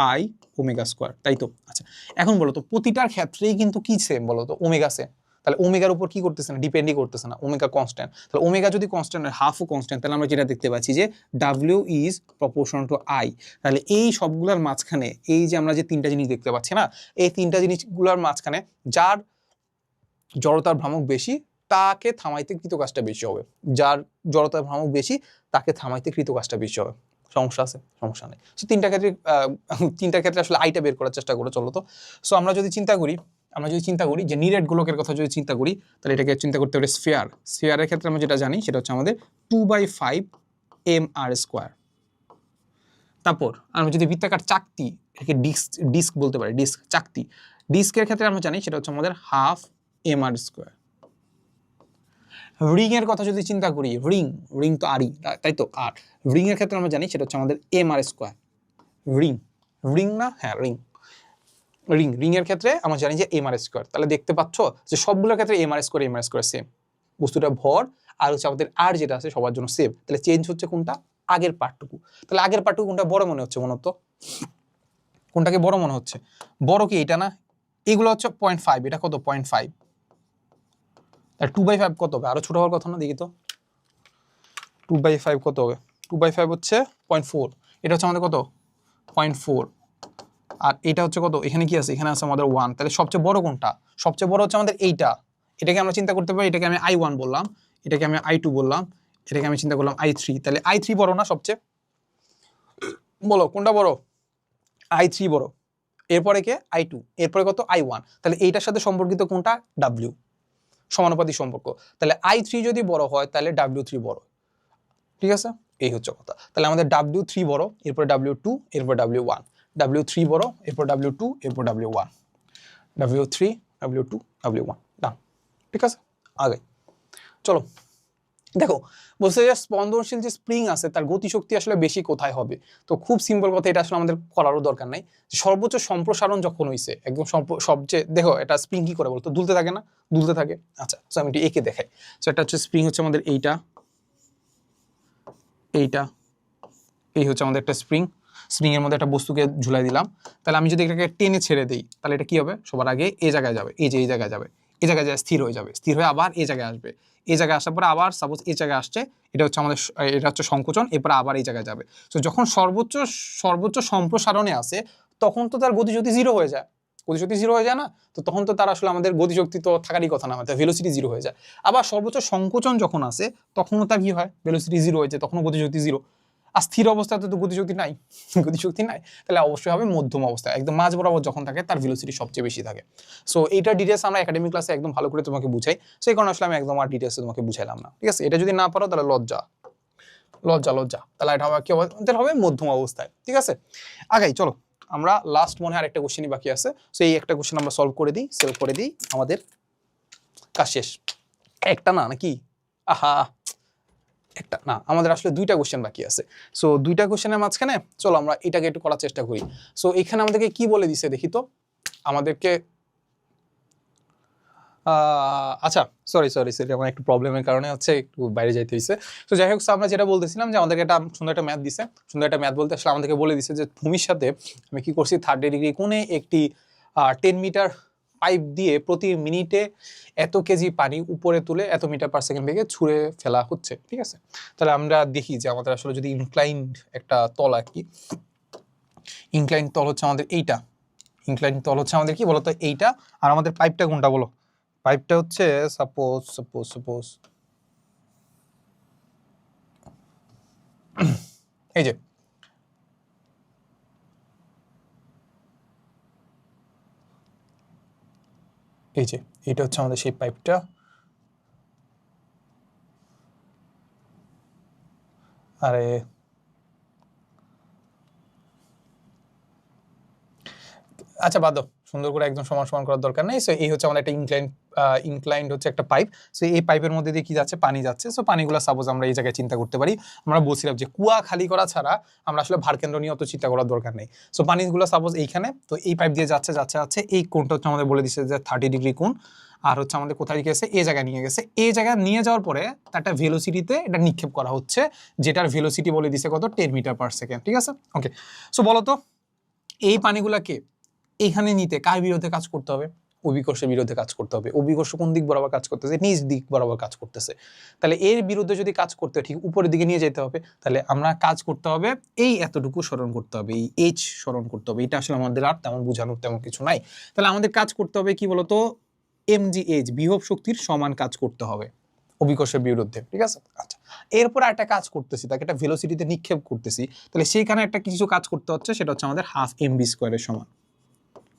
আই ওমেগা স্কোয়ার, তাই তো? আচ্ছা এখন বলো তো প্রতিটার ক্ষেত্রেই কিন্তু কি সেম বলো তো, ওমেগা সেম। তাহলে ওমেগার উপর কি করতেছে না, ডিপেন্ডই করতেছে না, ওমেগা কনস্ট্যান্ট। তাহলে ওমেগা যদি কনস্ট্যান্ট হয়, হাফও কনস্ট্যান্ট, তাহলে আমরা যেটা দেখতে পাচ্ছি যে W is proportional two I. তাহলে এই সবগুলোর মাঝখানে এই যে আমরা যে তিনটা জিনিস দেখতে পাচ্ছি না, এই তিনটা জিনিসগুলোর মাঝখানে যার জড়তার ভ্রামক বেশি তাকে থামাইতে কৃত কাজটা বেশি হবে, যার জড়তার ভ্রামক বেশি তাকে থামাইতে কৃত কাজটা বেশি হবে। সমস্যা আছে? সমস্যা নেই। সো তিনটা ক্ষেত্রে আসলে আইটা বের করার চেষ্টা করে চলো তো। সো আমরা যদি চিন্তা করি আমরা যদি চিন্তা করি যে নিরেট গোলকের কথা যদি চিন্তা করি, তাহলে এটাকে চিন্তা করতে হবে স্ফিয়ার। স্ফিয়ারের ক্ষেত্রে আমরা যেটা জানি সেটা হচ্ছে আমাদের 2/5 mr²। তারপর আমরা যদি বৃত্তাকার চাকতি, এটাকে ডিস্ক বলতে পারি, ডিস্ক চাকতি, ডিস্কের ক্ষেত্রে আমরা জানি সেটা হচ্ছে আমাদের 1/2 mr²। রিং এর কথা যদি চিন্তা করি, রিং তো আরই, তাই তো, আর রিং এর ক্ষেত্রে আমরা জানি সেটা হচ্ছে আমাদের mr²। রিং না, হ্যাঁ রিং এর ক্ষেত্রে আমরা জানি যে mr²। তাহলে দেখতে পাচ্ছ যে সবগুলোর ক্ষেত্রে mr² সেম, বস্তুটা ভর আর হচ্ছে আমাদের আর যেটা আছে সবার জন্য সেম। তাহলে চেঞ্জ হচ্ছে কোনটা, আগের পার্টটুকু। তাহলে আগের পার্টটুকু কোনটা বড় মনে হচ্ছে, মনে তো কোনটাকে বড় মনে হচ্ছে, বড় কি এটা না, এগুলো হচ্ছে 0.5, এটা কত 0.5, আর 2/5 কত হবে, আরো ছোট হওয়ার কথা না, দেখি তো 2/5 কত হবে, 2/5 হচ্ছে 0.4, এটা হচ্ছে আমাদের কত 0.4, আর এটা হচ্ছে কত, এখানে কি আছে, এখানে আছে আমাদের 1। তাহলে সবচেয়ে বড় কোনটা, সবচেয়ে বড় হচ্ছে আমাদের এইটা। এটাকে আমরা চিন্তা করতে পারি, এটাকে আমি I1 বললাম, এটাকে আমি I2 বললাম, এটাকে আমি চিন্তা করলাম I3। তাহলে I3 বড় না সবচেয়ে, বলো কোনটা বড়, I3 বড়, এরপরে কে I2, এরপরে কত I1। তাহলে এইটার সাথে সম্পর্কিত কোনটা, W, সমানুপাতিক সম্পর্ক। তাহলে I3 যদি বড় হয় তাহলে W3 বড়, ঠিক আছে, এই হচ্ছে কথা। তাহলে আমাদের W3 বড়, এরপর W2, এরপর W1, W3 বড়, এরপর W2, এরপর W1, W3, W2, W1, ডান, ঠিক আছে। আগে চলো দেখো, বলছে যে স্পন্দনশীল যে স্প্রিং আছে তার গতিশক্তি আসলে বেশি কোথায় হবে। তো খুব সিম্পল কথা, এটা আসলে আমাদের করারও দরকার নাই। সর্বোচ্চ সম্প্রসারণ যখন হইছে একদম সবচেয়ে, দেখো এটা স্প্রিং কি করে বলতো, দুলতে থাকে না, দুলতে থাকে। আচ্ছা, তো আমি একটু এঁকে দেখাই। তো এটা হচ্ছে স্প্রিং, হচ্ছে আমাদের এইটা, এই হচ্ছে আমাদের একটা স্প্রিং এর মধ্যে একটা বস্তুকে ঝুলাই দিলাম। তাহলে আমি যদি এটাকে টেনে ছেড়ে দিই তাহলে এটা কি হবে, সবার আগে এই জায়গায় যাবে, এই যে এই জায়গায় যাবে, এই জায়গায় যায় স্থির হয়ে যাবে, স্থির হয়ে আবার এই জায়গায় আসবে, এই জায়গায় আসার পরে আবার সাপোজ এই জায়গায় আসছে, এটা হচ্ছে আমাদের, এটা হচ্ছে সংকোচন, এরপরে আবার এই জায়গায় যাবে। তো যখন সর্বোচ্চ সম্প্রসারণে আসে তখন তো তার গতিশক্তি জিরো হয়ে যায়, গতিশক্তি জিরো হয়ে যায় না, তো তখন তো তার আসলে আমাদের গতিশক্তি তো থাকারই কথা না, আমাদের ভেলোসিটি জিরো হয়ে যায়। আবার সর্বোচ্চ সংকোচন যখন আসে তখনও তার কি হয়, ভেলোসিটি জিরো হয়ে যায়, তখনও গতিশক্তি জিরো। আর স্থির অবস্থাতে তো গতিশক্তি নাই, গতিশক্তি নাই, তাহলে অবশ্যই হবে মধ্যম অবস্থায়, একদম মাঝ বরাবর যখন থাকে তার ভেলোসিটি সবচেয়ে বেশি থাকে। সো এইটার ডিটেলস আমরা একাডেমিক ক্লাসে একদম ভালো করে তোমাকে বুঝাই, সেই কারণে আসলে আমি একদম আর ডিটেলসে তোমাকে বুঝাইলাম না, ঠিক আছে। এটা যদি না পারো তাহলে লজ্জা, তাহলে এটা হবে কি হবে, তাহলে হবে মধ্যম অবস্থায়, ঠিক আছে। আগাই চলো, আমরা লাস্ট মনে হয় আরেকটা কোশ্চেনই বাকি আছে, সো এই একটা কোশ্চেন আমরা সলভ করে দিই, আমাদের কাজ শেষ। একটা না নাকি, আহা একটা না, আমাদের আসলে দুইটা কোশ্চেন বাকি আছে। সো দুইটা কোশ্চেনের মাঝখানে চলো আমরা এটাকে একটু করার চেষ্টা করি। সো এখানে আমাদেরকে কি বলে দিছে দেখি তো, আমাদেরকে আচ্ছা সরি আমার একটু প্রবলেমের কারণে হচ্ছে একটু বাইরে যাইতে হয়েছে। তো যাই হোক, আমরা যেটা বলতেছিলাম যে আমাদেরকে একটা সুন্দর একটা ম্যাথ দিছে, সুন্দর একটা ম্যাথ বলতে আসলে আমাদেরকে বলে দিছে যে ভূমির সাথে আমি কি করছি, 30 ডিগ্রি কোণে একটি 10 মিটার পাইপ দিয়ে প্রতি মিনিটে এত কেজি পানি উপরে তুলে এত মিটার পার সেকেন্ড বেগে ছুঁড়ে ফেলা হচ্ছে, ঠিক আছে। তাহলে আমরা দেখি যে আমাদের আসলে যদি ইনক্লাইন্ড একটা তল আঁকি, ইনক্লাইন্ড তল হচ্ছে আমাদের এইটা, ইনক্লাইন্ড তল হচ্ছে আমাদের কি বলতো এইটা, আর আমাদের পাইপটা কোনটা বলো, পাইপটা হচ্ছে সাপোজ এই যে এইটা হচ্ছে আমাদের সেই পাইপটা, আরে আচ্ছা বাদ দাও, সুন্দর করে একদম সমান করার দরকার নেই। সো এই হচ্ছে আমাদের একটা ইনক্লাইন্ড হচ্ছে একটা পাইপ। সো এই পাইপের মধ্যে দিয়ে কি যাচ্ছে, পানি যাচ্ছে। সো পানিগুলো সাপোজ আমরা এই জায়গায় চিন্তা করতে পারি, আমরা বলছিলাম যে কুয়া খালি করা ছাড়া আমরা আসলে ভারকেন্দ্র নিয়ে অত চিন্তা করার দরকার নেই। সো পানিগুলো সাপোজ এইখানে, তো এই পাইপ দিয়ে যাচ্ছে, এই কোণটা হচ্ছে আমাদের বলে দিচ্ছে যে 30 ডিগ্রি কোণ, আর হচ্ছে আমাদের কোথায় গেছে, এই জায়গায় নিয়ে গেছে, এই জায়গায় নিয়ে যাওয়ার পরে একটা ভেলোসিটিতে এটা নিক্ষেপ করা হচ্ছে, যেটার ভেলোসিটি বলে দিছে কত, 10 মিটার পার সেকেন্ড, ঠিক আছে। ওকে, সো বলো তো এই পানিগুলাকে এখানে নিতে কার বিরুদ্ধে কাজ করতে হবে, অভিকর্ষের বিরুদ্ধে কাজ করতে হবে। অভিকর্ষ কোন দিক বরাবর কাজ করতেছে, নিজ দিক বরাবর কাজ করতেছে। তাহলে এর বিরুদ্ধে যদি কাজ করতে ঠিক উপরের দিকে নিয়ে যেতে হবে, তাহলে আমরা কাজ করতে হবে এই এতটুকু স্মরণ করতে হবে, এই এইচ স্মরণ করতে হবে। এটা আসলে আমাদের আর তেমন বোঝানোর তেমন কিছু নাই। তাহলে আমাদের কাজ করতে হবে কি বলতো, mgh বিভব শক্তির সমান কাজ করতে হবে অভিকর্ষের বিরুদ্ধে, ঠিক আছে। আচ্ছা, এরপর একটা কাজ করতেছি, তাকে একটা ভেলোসিটিতে নিক্ষেপ করতেছি, তাহলে সেইখানে একটা কিছু কাজ করতে হচ্ছে, সেটা হচ্ছে আমাদের 1/2 mv² এর সমান,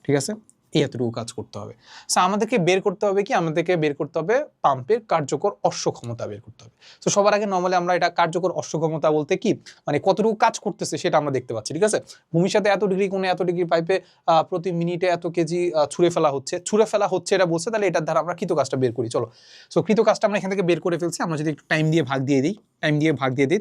ঠিক আছে। এই এতটুকু কাজ করতে হবে। সো আমাদেরকে বের করতে হবে কি, আমাদেরকে বের করতে হবে পাম্পের কার্যকর অশ্ব ক্ষমতা বের করতে হবে। তো সবার আগে নর্মালি আমরা এটা কার্যকর অশ্ব ক্ষমতা বলতে কি মানে কতটুকু কাজ করতেছে সেটা আমরা দেখতে পাচ্ছি, ঠিক আছে। ভূমির সাথে এত ডিগ্রি কোণে এত ডিগ্রি পাইপে প্রতি মিনিটে এত কেজি ছুঁড়ে ফেলা হচ্ছে এটা বলছে, তাহলে এটার দ্বারা আমরা কৃত কাজটা বের করি। চলো, সো কৃত কাজটা আমরা এখান থেকে বের করে ফেলছি। আমরা যদি একটু টাইম দিয়ে ভাগ দিয়ে দিই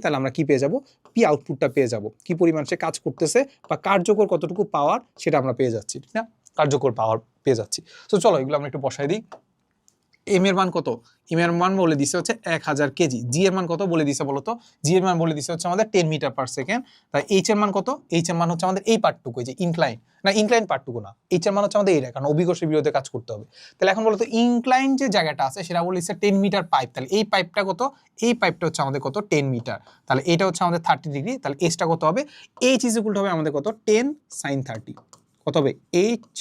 তাহলে আমরা কি পেয়ে যাব, পি আউটপুটটা পেয়ে যাব, কি পরিমাণ সে কাজ করতেছে বা কার্যকর কতটুকু পাওয়ার সেটা আমরা পেয়ে যাচ্ছি, ঠিক না, কার্যকর পাওয়ার পেয়ে যাচ্ছি। তো চলো এগুলো আমরা একটু বসাই দিই। এম এর মান কত, এম এর মান বলে দিছে হচ্ছে 1000 কেজি। জি এর মান কত বলে দিছে বলতো, জি এর মান বলে দিছে হচ্ছে আমাদের 10 মিটার পার সেকেন্ড। তাই এইচ এর মান কত, এইচ এর মান হচ্ছে আমাদের এই পার্টটুকু, এই যে ইনক্লাইন পার্টটুকু না, এইচ এর মান হচ্ছে আমাদের এইটা, কারণ অভিকর্ষের বিরুদ্ধে কাজ করতে হবে। তাহলে এখন বলতো ইনক্লাইন যে জায়গাটা আছে সেটা বলেছে 10 মিটার পাইপ, তাহলে এই পাইপটা কত, এই পাইপটা হচ্ছে আমাদের কত 10 মিটার, তাহলে এটা হচ্ছে আমাদের 30 ডিগ্রি, তাহলে এইচটা কত হবে, এইচ ইজ ইকুয়াল টু হবে আমাদের কত 10 sin 30, কত হবে এইচ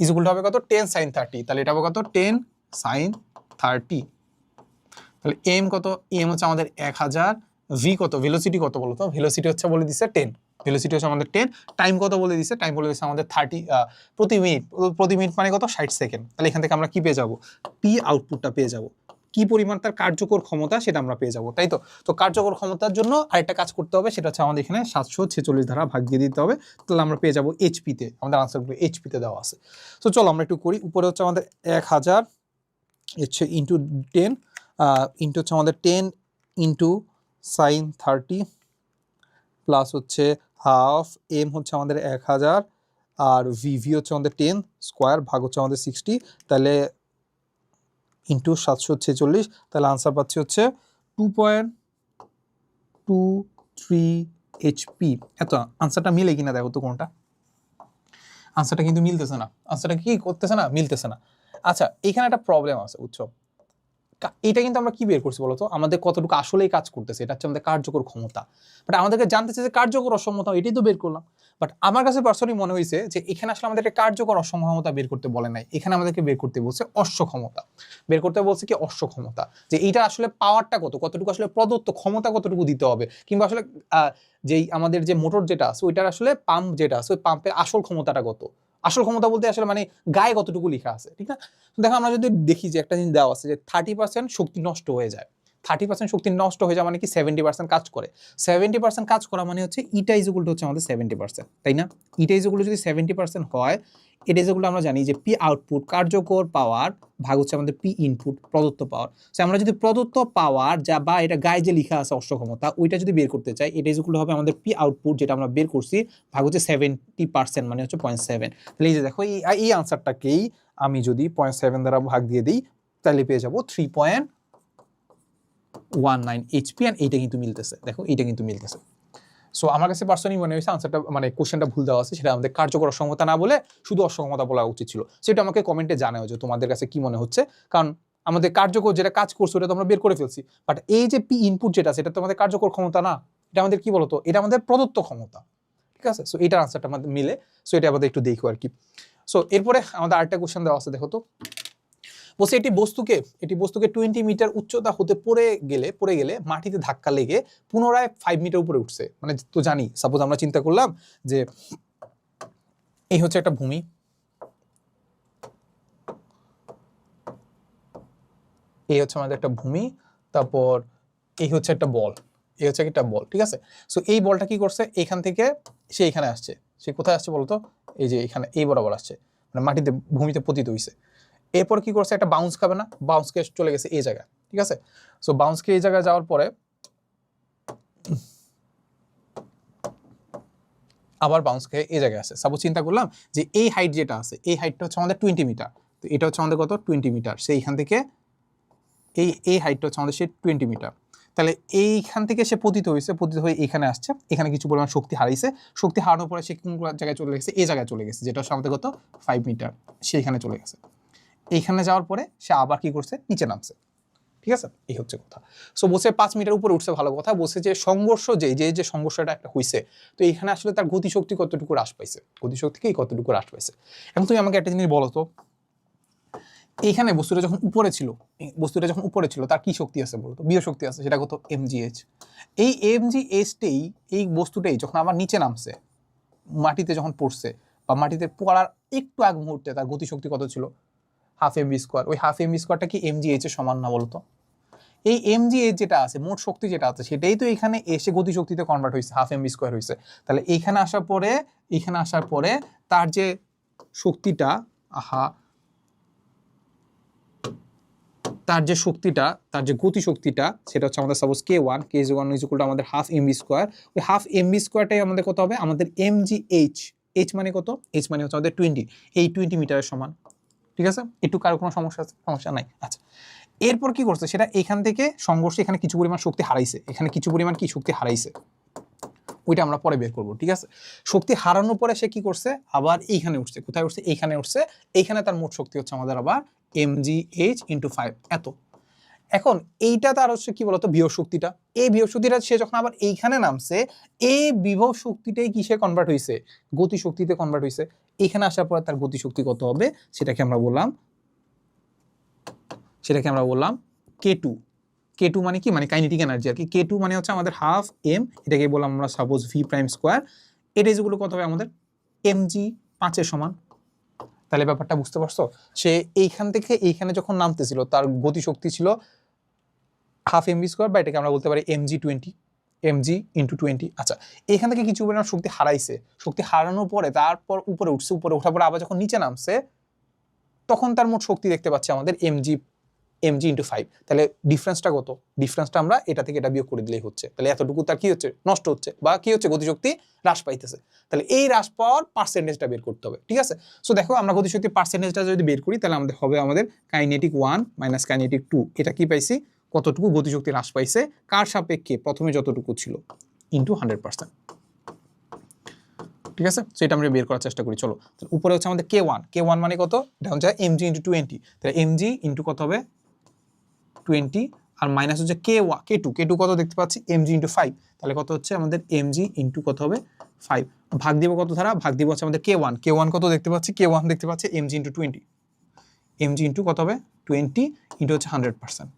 ইজ ইকুয়াল টু হবে কত 10 sin 30, তাহলে এটা হবে কত 10 sin 30। তাহলে এম কত, এম হচ্ছে আমাদের 1000, ভি কত, ভেলোসিটি কত বলো তো, ভেলোসিটি হচ্ছে বলে দিছে 10, ভেলোসিটি হচ্ছে আমাদের 10, টাইম কত বলে দিছে, টাইম বলে দিছে আমাদের 30 প্রতি মিনিট মানে কত 60 সেকেন্ড। তাহলে এখান থেকে আমরা কি পেয়ে যাব, পি আউটপুটটা পেয়ে যাব, কি পরিমাণ তার কার্যকর ক্ষমতা সেটা আমরা পেয়ে যাব, তাই তো। তো কার্যকর ক্ষমতার জন্য আরেকটা কাজ করতে হবে, সেটা হচ্ছে আমাদের এখানে 746 দ্বারা ভাগ দিয়ে দিতে হবে, তাহলে আমরা পেয়ে যাব এইচপিতে, আমাদের আনসারগুলো এইচপিতে দেওয়া আছে। তো চলো আমরা একটু করি। উপরে হচ্ছে আমাদের 1000 হচ্ছে ইন্টু 10 ইন্টু হচ্ছে আমাদের 10 ইন্টু সাইন 30 প্লাস হচ্ছে হাফ, এম হচ্ছে আমাদের 1000 আর ভি হচ্ছে আমাদের 10 স্কোয়ার ভাগ হচ্ছে আমাদের 60, তাহলে ইন্টু 746, তাহলে আনসার পাচ্ছি হচ্ছে 2.23 এইচপি। এত আনসারটা মিলে কিনা দেখো তো কোনটা, আনসারটা কিন্তু মিলতেছে না, আনসারটা কি করতেছে না, মিলতেছে না। আচ্ছা এখানে একটা প্রবলেম আছে বুঝছো, এটা কিন্তু আমরা কি বের করছি বলতো, আমাদের কতটুকু আসলেই কাজ করতেছে, এটা হচ্ছে আমাদের কার্যকর ক্ষমতা, বাট আমাদেরকে জানতে চাই যে কার্যকর অসম্মতা, এটাই তো বের করলাম। বাট আমার কাছে পার্সোনালি মনে হয়েছে যে এখানে আসলে আমাদেরকে কার্যকর অসক্ষমতা বের করতে বলে নাই, এখানে আমাদেরকে বের করতে বলছে অশ্ব ক্ষমতা, বের করতে বলছে কি অশ্ব ক্ষমতা, যে এইটা আসলে পাওয়ারটা কতটুকু আসলে প্রদত্ত ক্ষমতা কতটুকু দিতে হবে, কিংবা আসলে যেই আমাদের যে মোটর যেটা আছে ওইটার আসলে পাম্প যেটা আছে ওই পাম্পের আসল ক্ষমতাটা কত, আসল ক্ষমতা বলতে আসলে মানে গায়ে কতটুকু লেখা আছে, ঠিক না। দেখো আমরা যদি দেখি যে একটা জিনিস দেওয়া আছে যে 30% শক্তি নষ্ট হয়ে যায়, 30% শক্তি নষ্ট হয়ে যায় মানে কি 70% কাজ করে, 70% কাজ করা মানে হচ্ছে ইটা ইজ ইকুয়াল টু হচ্ছে আমাদের 70%, তাই না। ইটা ইজ ইকুয়াল টু যদি 70% হয়, এটা ইজ ইকুয়াল টু আমরা জানি যে পি আউটপুট কার্যকর পাওয়ার ভাগ হচ্ছে আমাদের পি ইনপুট প্রদত্ত পাওয়ার। সো আমরা যদি প্রদত্ত পাওয়ার যা বা এটা গায়ে যে লেখা আছে অশ্ব ক্ষমতা ওইটা যদি বের করতে চাই, এটা ইজ ইকুয়াল টু হবে আমাদের পি আউটপুট যেটা আমরা বের করছি ভাগ হচ্ছে 70% মানে হচ্ছে 0.7। তাহলে এই যে দেখো এই আনসারটাকেই আমি যদি 0.7 দ্বারা ভাগ দিয়ে দিই তাহলে পেয়ে যাবো 3.19 এইচপি, এন্ড এইটা কিন্তু মিলতেছে, দেখো এইটা কিন্তু মিলতেছে। সো আমার কাছে পার্সোনালি মনে হয়েছে আনসারটা মানে কোশ্চেনটা ভুল দেওয়া আছে, সেটা আমাদের কার্যকর অসক্ষমতা না বলে শুধু অসক্ষমতা বলা উচিত ছিল। সেটা আমাকে কমেন্টে জানাও যে তোমাদের কাছে কি মনে হচ্ছে, কারণ আমাদের কার্যকর যেটা কাজ করছে ওটা তো আমরা বের করে ফেলছি, বাট এই যে পি ইনপুট যেটা সেটা তো আমাদের কার্যকর ক্ষমতা না, এটা আমাদের কি বলতো, এটা আমাদের প্রদত্ত ক্ষমতা, ঠিক আছে। সো এটার আনসারটা আমাদের মিলে, সো এটা আমাদের একটু দেখো আর কি। সো এরপরে আমাদের আরেকটা কোশ্চেন দেওয়া আছে, দেখো তো বলছে এটি বস্তুকে 20 মিটার উচ্চতা হতে পড়ে গেলে মাটিতে ধাক্কা লেগে পুনরায় 5 মিটার উপরে উঠছে। মানে তো জানি, সাপোজ আমরা চিন্তা করলাম যে এই হচ্ছে একটা ভূমি, এই হচ্ছে আমাদের একটা ভূমি, তারপর এই হচ্ছে একটা বল, এই হচ্ছে একটা বল, ঠিক আছে। সো এই বলটা কি করছে, এখান থেকে সে এখানে আসছে, সে কোথায় আসছে বলতো, এই যে এখানে এই বরাবর আসছে, মানে মাটিতে ভূমিতে পতিত হইছে। এরপর কি করছে, একটা বাউন্স খাবে না, বাউন্সকে চলে গেছে এই জায়গায়, ঠিক আছে। সো বাউন্সকে এই জায়গায় যাওয়ার পরে আবার বাউন্স খেয়ে এই জায়গায় আসে। সাপোজ চিন্তা করলাম যে এই হাইট যেটা আছে এই হাইটটা হচ্ছে আমাদের 20 মিটার, তো এটা হচ্ছে আমাদের কত 20 মিটার, সেইখান থেকে এই হাইটটা হচ্ছে আমাদের সেই 20 মিটার। তাহলে এইখান থেকে সে পতিত হয়ে এখানে আসছে, এখানে কিছু পরিমাণ শক্তি হারাইছে, শক্তি হারানোর পরে সে কোন জায়গায় চলে গেছে, এই জায়গায় চলে গেছে, যেটা হচ্ছে আমাদের কত 5 মিটার, সেইখানে চলে গেছে। এইখানে যাওয়ার পরে সে আবার কি করছে, নিচে নামছে, ঠিক আছে। এই হচ্ছে কথা। সো বসে 5 মিটার উপরে উঠছে, ভালো কথা। বসে যে সংঘর্ষ যে সংঘর্ষটা একটা হইছে, তো এখানে আসলে তার গতিশক্তি কতটুকু হ্রাস পাইছে, গতিশক্তিকে কতটুকু হ্রাস পাইছে। এখন তুমি আমাকে একটা জিনিস বলো তো, এইখানে বস্তুটা যখন উপরে ছিল তার কি শক্তি আছে বলতো, বিয় শক্তি আছে, সেটা কত mgh। এই mgh-টাই এই বস্তুটাই যখন আবার নিচে নামছে, মাটিতে যখন পড়ছে, বা মাটিতে পড়ার একটু আগ মুহূর্তে তার গতিশক্তি কত ছিল, হাফ এমভি স্কোয়ার। ওই হাফ এমভি স্কোয়ারটা কি এমজিএইচ এর সমান না বলতো? এই এমজিএইচ যেটা আছে, মোট শক্তি যেটা আছে, সেটাই তো এখানে এসে গতিশক্তিতে কনভার্ট হয়েছে, হাফ এমভি স্কোয়ার হয়েছে। তাহলে এইখানে আসার পরে তার যে শক্তিটা, তার যে গতিশক্তিটা, সেটা হচ্ছে আমাদের সাপোজ K1 আমাদের হাফ এমভি স্কোয়ার। ওই হাফ এমভি স্কোয়ারটাই আমাদের কত হবে, আমাদের এমজিএইচ। এইচ মানে কত, এইচ মানে হচ্ছে আমাদের 20, এই 20 মিটারের সমান। ঠিক আছে, একটু কারো কোনো সমস্যা আছে? সমস্যা নাই। আচ্ছা, এরপর কি করছে, সেটা এখান থেকে সংঘর্ষে এখানে কিছু পরিমাণ শক্তি হারাইছে, এখানে কিছু পরিমাণ কি শক্তি হারাইছে, ওইটা আমরা পরে বের করবো। ঠিক আছে, শক্তি হারানোর পরে সে কি করছে, আবার এইখানে উঠছে। কোথায় উঠছে? এইখানে উঠছে। এইখানে তার মোট শক্তি হচ্ছে আমাদের আবার mgh × 5 এত। এখন এইটা তার হচ্ছে কি বলতো, বিভব শক্তিটা। এই বিভব শক্তিটা সে যখন আবার এইখানে নামছে, এই বিভব শক্তিটাই কিসে কনভার্ট হয়েছে, গতি শক্তিতে কনভার্ট হয়েছে। এখানে আসার পর তার গতি শক্তি কত হবে, সেটাকে আমরা বললাম K2। K2 মানে কি, মানে কাইনেটিক এনার্জি আর কি। K2 মানে হচ্ছে আমাদের হাফ এম, এটাকে বললাম আমরা সাপোজ ভি প্রাইম স্কোয়ার। এটা যেগুলো কত হবে আমাদের mg 5 এর সমান। তাহলে ব্যাপারটা বুঝতে পারছো, সে এইখান থেকে এইখানে যখন নামতেছিল তার গতি শক্তি ছিল হাফ এমভি স্কোয়ার, বা এটাকে আমরা বলতে পারি mg × 20। আচ্ছা, এখান থেকে কিছু পরিমাণ শক্তি হারাইছে। শক্তি হারানোর পরে তারপর উপরে উঠছে, উপরে ওঠার পরে আবার যখন নিচে নামছে, তখন তার মোট শক্তি দেখতে পাচ্ছি আমাদের mg × 5। তাহলে ডিফারেন্সটা কত, ডিফারেন্সটা আমরা এটা থেকে এটা বিয়োগ করে দিলেই হচ্ছে। তাহলে এতটুকু তার কি হচ্ছে, নষ্ট হচ্ছে, বা কি হচ্ছে, গতিশক্তি হ্রাস পাইতেছে। তাহলে এই হ্রাস পাওয়ার পার্সেন্টেজটা বের করতে হবে। ঠিক আছে, সো দেখো আমরা গতিশক্তির পার্সেন্টেজটা যদি বের করি, তাহলে আমাদের হবে আমাদের কাইনেটিক 1 - কাইনেটিক 2। এটা কি পাইছি, কতটুকু গতিশক্তি হ্রাস পাইছে কার সাপেক্ষে, প্রথমে যতটুকু ছিল, ইনটু 100%। ঠিক আছে, সেটা আমরা বের করার চেষ্টা করি। চলো, উপরে হচ্ছে আমাদের K1 মানে কত, এটা হচ্ছে mg × 20। তাহলে mg ইনটু কত হবে 20, আর মাইনাস হচ্ছে K2 কত দেখতে পাচ্ছি, mg × 5। তাহলে কত হচ্ছে আমাদের mg ইনটু কত হবে 5, ভাগ দিব কত দ্বারা, ভাগ দিব হচ্ছে আমাদের K1 কত দেখতে পাচ্ছি, K1 দেখতে পাচ্ছি mg × 20, mg ইনটু কত হবে 20 ইনটু হচ্ছে 100%।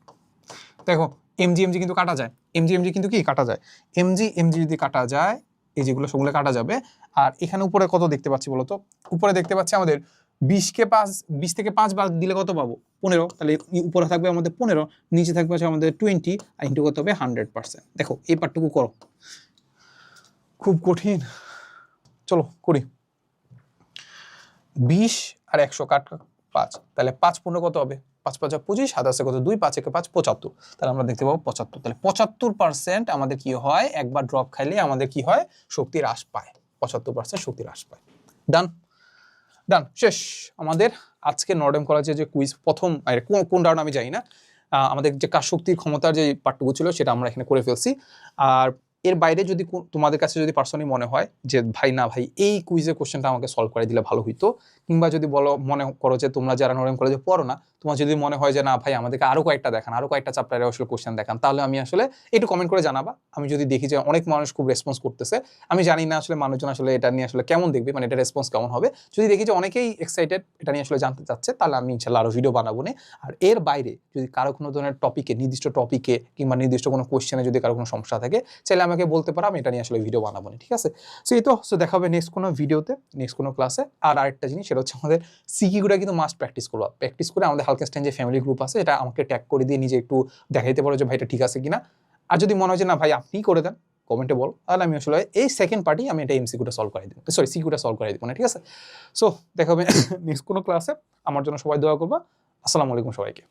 দেখো mg কিন্তু কাটা যায়, mg কিন্তু কি কাটা যায়, mg যদি কাটা যায়, এই যেগুলো সবগুলো কাটা যাবে। আর এখানে উপরে কত দেখতে পাচ্ছি বলতো, উপরে দেখতে পাচ্ছি আমাদের 20 থেকে 5 বাদ দিলে কত পাবো, 15। তাহলে উপরে থাকবে আমাদের 15, নিচে থাকবে হচ্ছে আমাদের 20, আর ইনটু কত হবে 100%। দেখো এই পার্টটুকু করো, খুব কঠিন। চলো করি। 20 আর 100 কাট 5, তাহলে 5 15 কত হবে, 5 5 25, 7 আছে কত 2, 5 1 5 75। তাহলে আমরা দেখতে পাবো 75। তাহলে 75% আমাদের কি হয়, একবার ড্রপ খাইলে আমাদের কি হয়, শক্তি হ্রাস পায়। 75% শক্তি হ্রাস পায়। ডান, শেষ আমাদের আজকে নর্ডেম কলেজের যে কুইজ। প্রথম কোন রাউন্ড আমি জানি না, আমাদের যে কাজ শক্তির ক্ষমতার যে পার্টটুকু ছিল সেটা আমরা এখানে করে ফেলছি। আর এর বাইরে যদি তোমাদের কাছে যদি পার্সোনালি মনে হয় যে ভাই এই কুইজের কোশ্চেনটা আমাকে সলভ করে দিলে ভালো হইতো, কিংবা যদি মনে করো যে তোমরা যারা নর্ডেম কলেজে পড়ো না, তোমার যদি মনে হয় যে না ভাই আমাদেরকে আরো কয়েকটা দেখান, আরো কয়েকটা চ্যাপ্টারে আসলে কোশ্চেন দেখান, তাহলে আমি আসলে একটু কমেন্ট করে জানাবা। আমি যদি দেখি যে অনেক মানুষ খুব রেসপন্স করতেছে, আমি জানি না আসলে মানুষজন আসলে এটা নিয়ে আসলে কেমন দেখবে, মানে এটা রেসপন্স কেমন হবে। যদি দেখি যে অনেকেই এক্সাইটেড এটা নিয়ে আসলে জানতে চাচ্ছে, তাহলে আমি ইনশাআল্লাহ আরো ভিডিও বানাবো না। আর এর বাইরে যদি কারো কোনো ধরনের টপিকে, নির্দিষ্ট টপিকে কিংবা নির্দিষ্ট কোনো কোশ্চেনে যদি কারো কোনো সমস্যা থাকে, চাইলে আমাকে বলতে পারো, আমি এটা নিয়ে আসলে ভিডিও বানাবো না। ঠিক আছে, সো এই তো দেখা হবে নেক্সট কোনো ভিডিওতে, নেক্সট কোনো ক্লাসে। আর আরেকটা জিনিস, সেটা হচ্ছে আমাদের সিকিগুলো কিন্তু মাস্ট প্র্যাকটিস করবা। প্র্যাকটিস করে আমাদের হালকেনস্টাইন যে ফ্যামিলি গ্রুপ আছে, এটা আমাকে ট্যাগ করে দিয়ে নিজে একটু দেখাইতে পারো যে ভাই এটা ঠিক আছে কিনা। আর যদি মনে হয় যে না ভাই আপনিই করে দেন, কমেন্টে বল, তাহলে আমি আসলে এই সেকেন্ড পার্টি আমি এটা সিকিউটা সলভ করে দিব, সিকিউটা সলভ করে দিব না। ঠিক আছে, সো দেখা হবে নেক্সট কোনো ক্লাসে। আমার জন্য সবাই দোয়া করবা। আসসালামু আলাইকুম সবাইকে।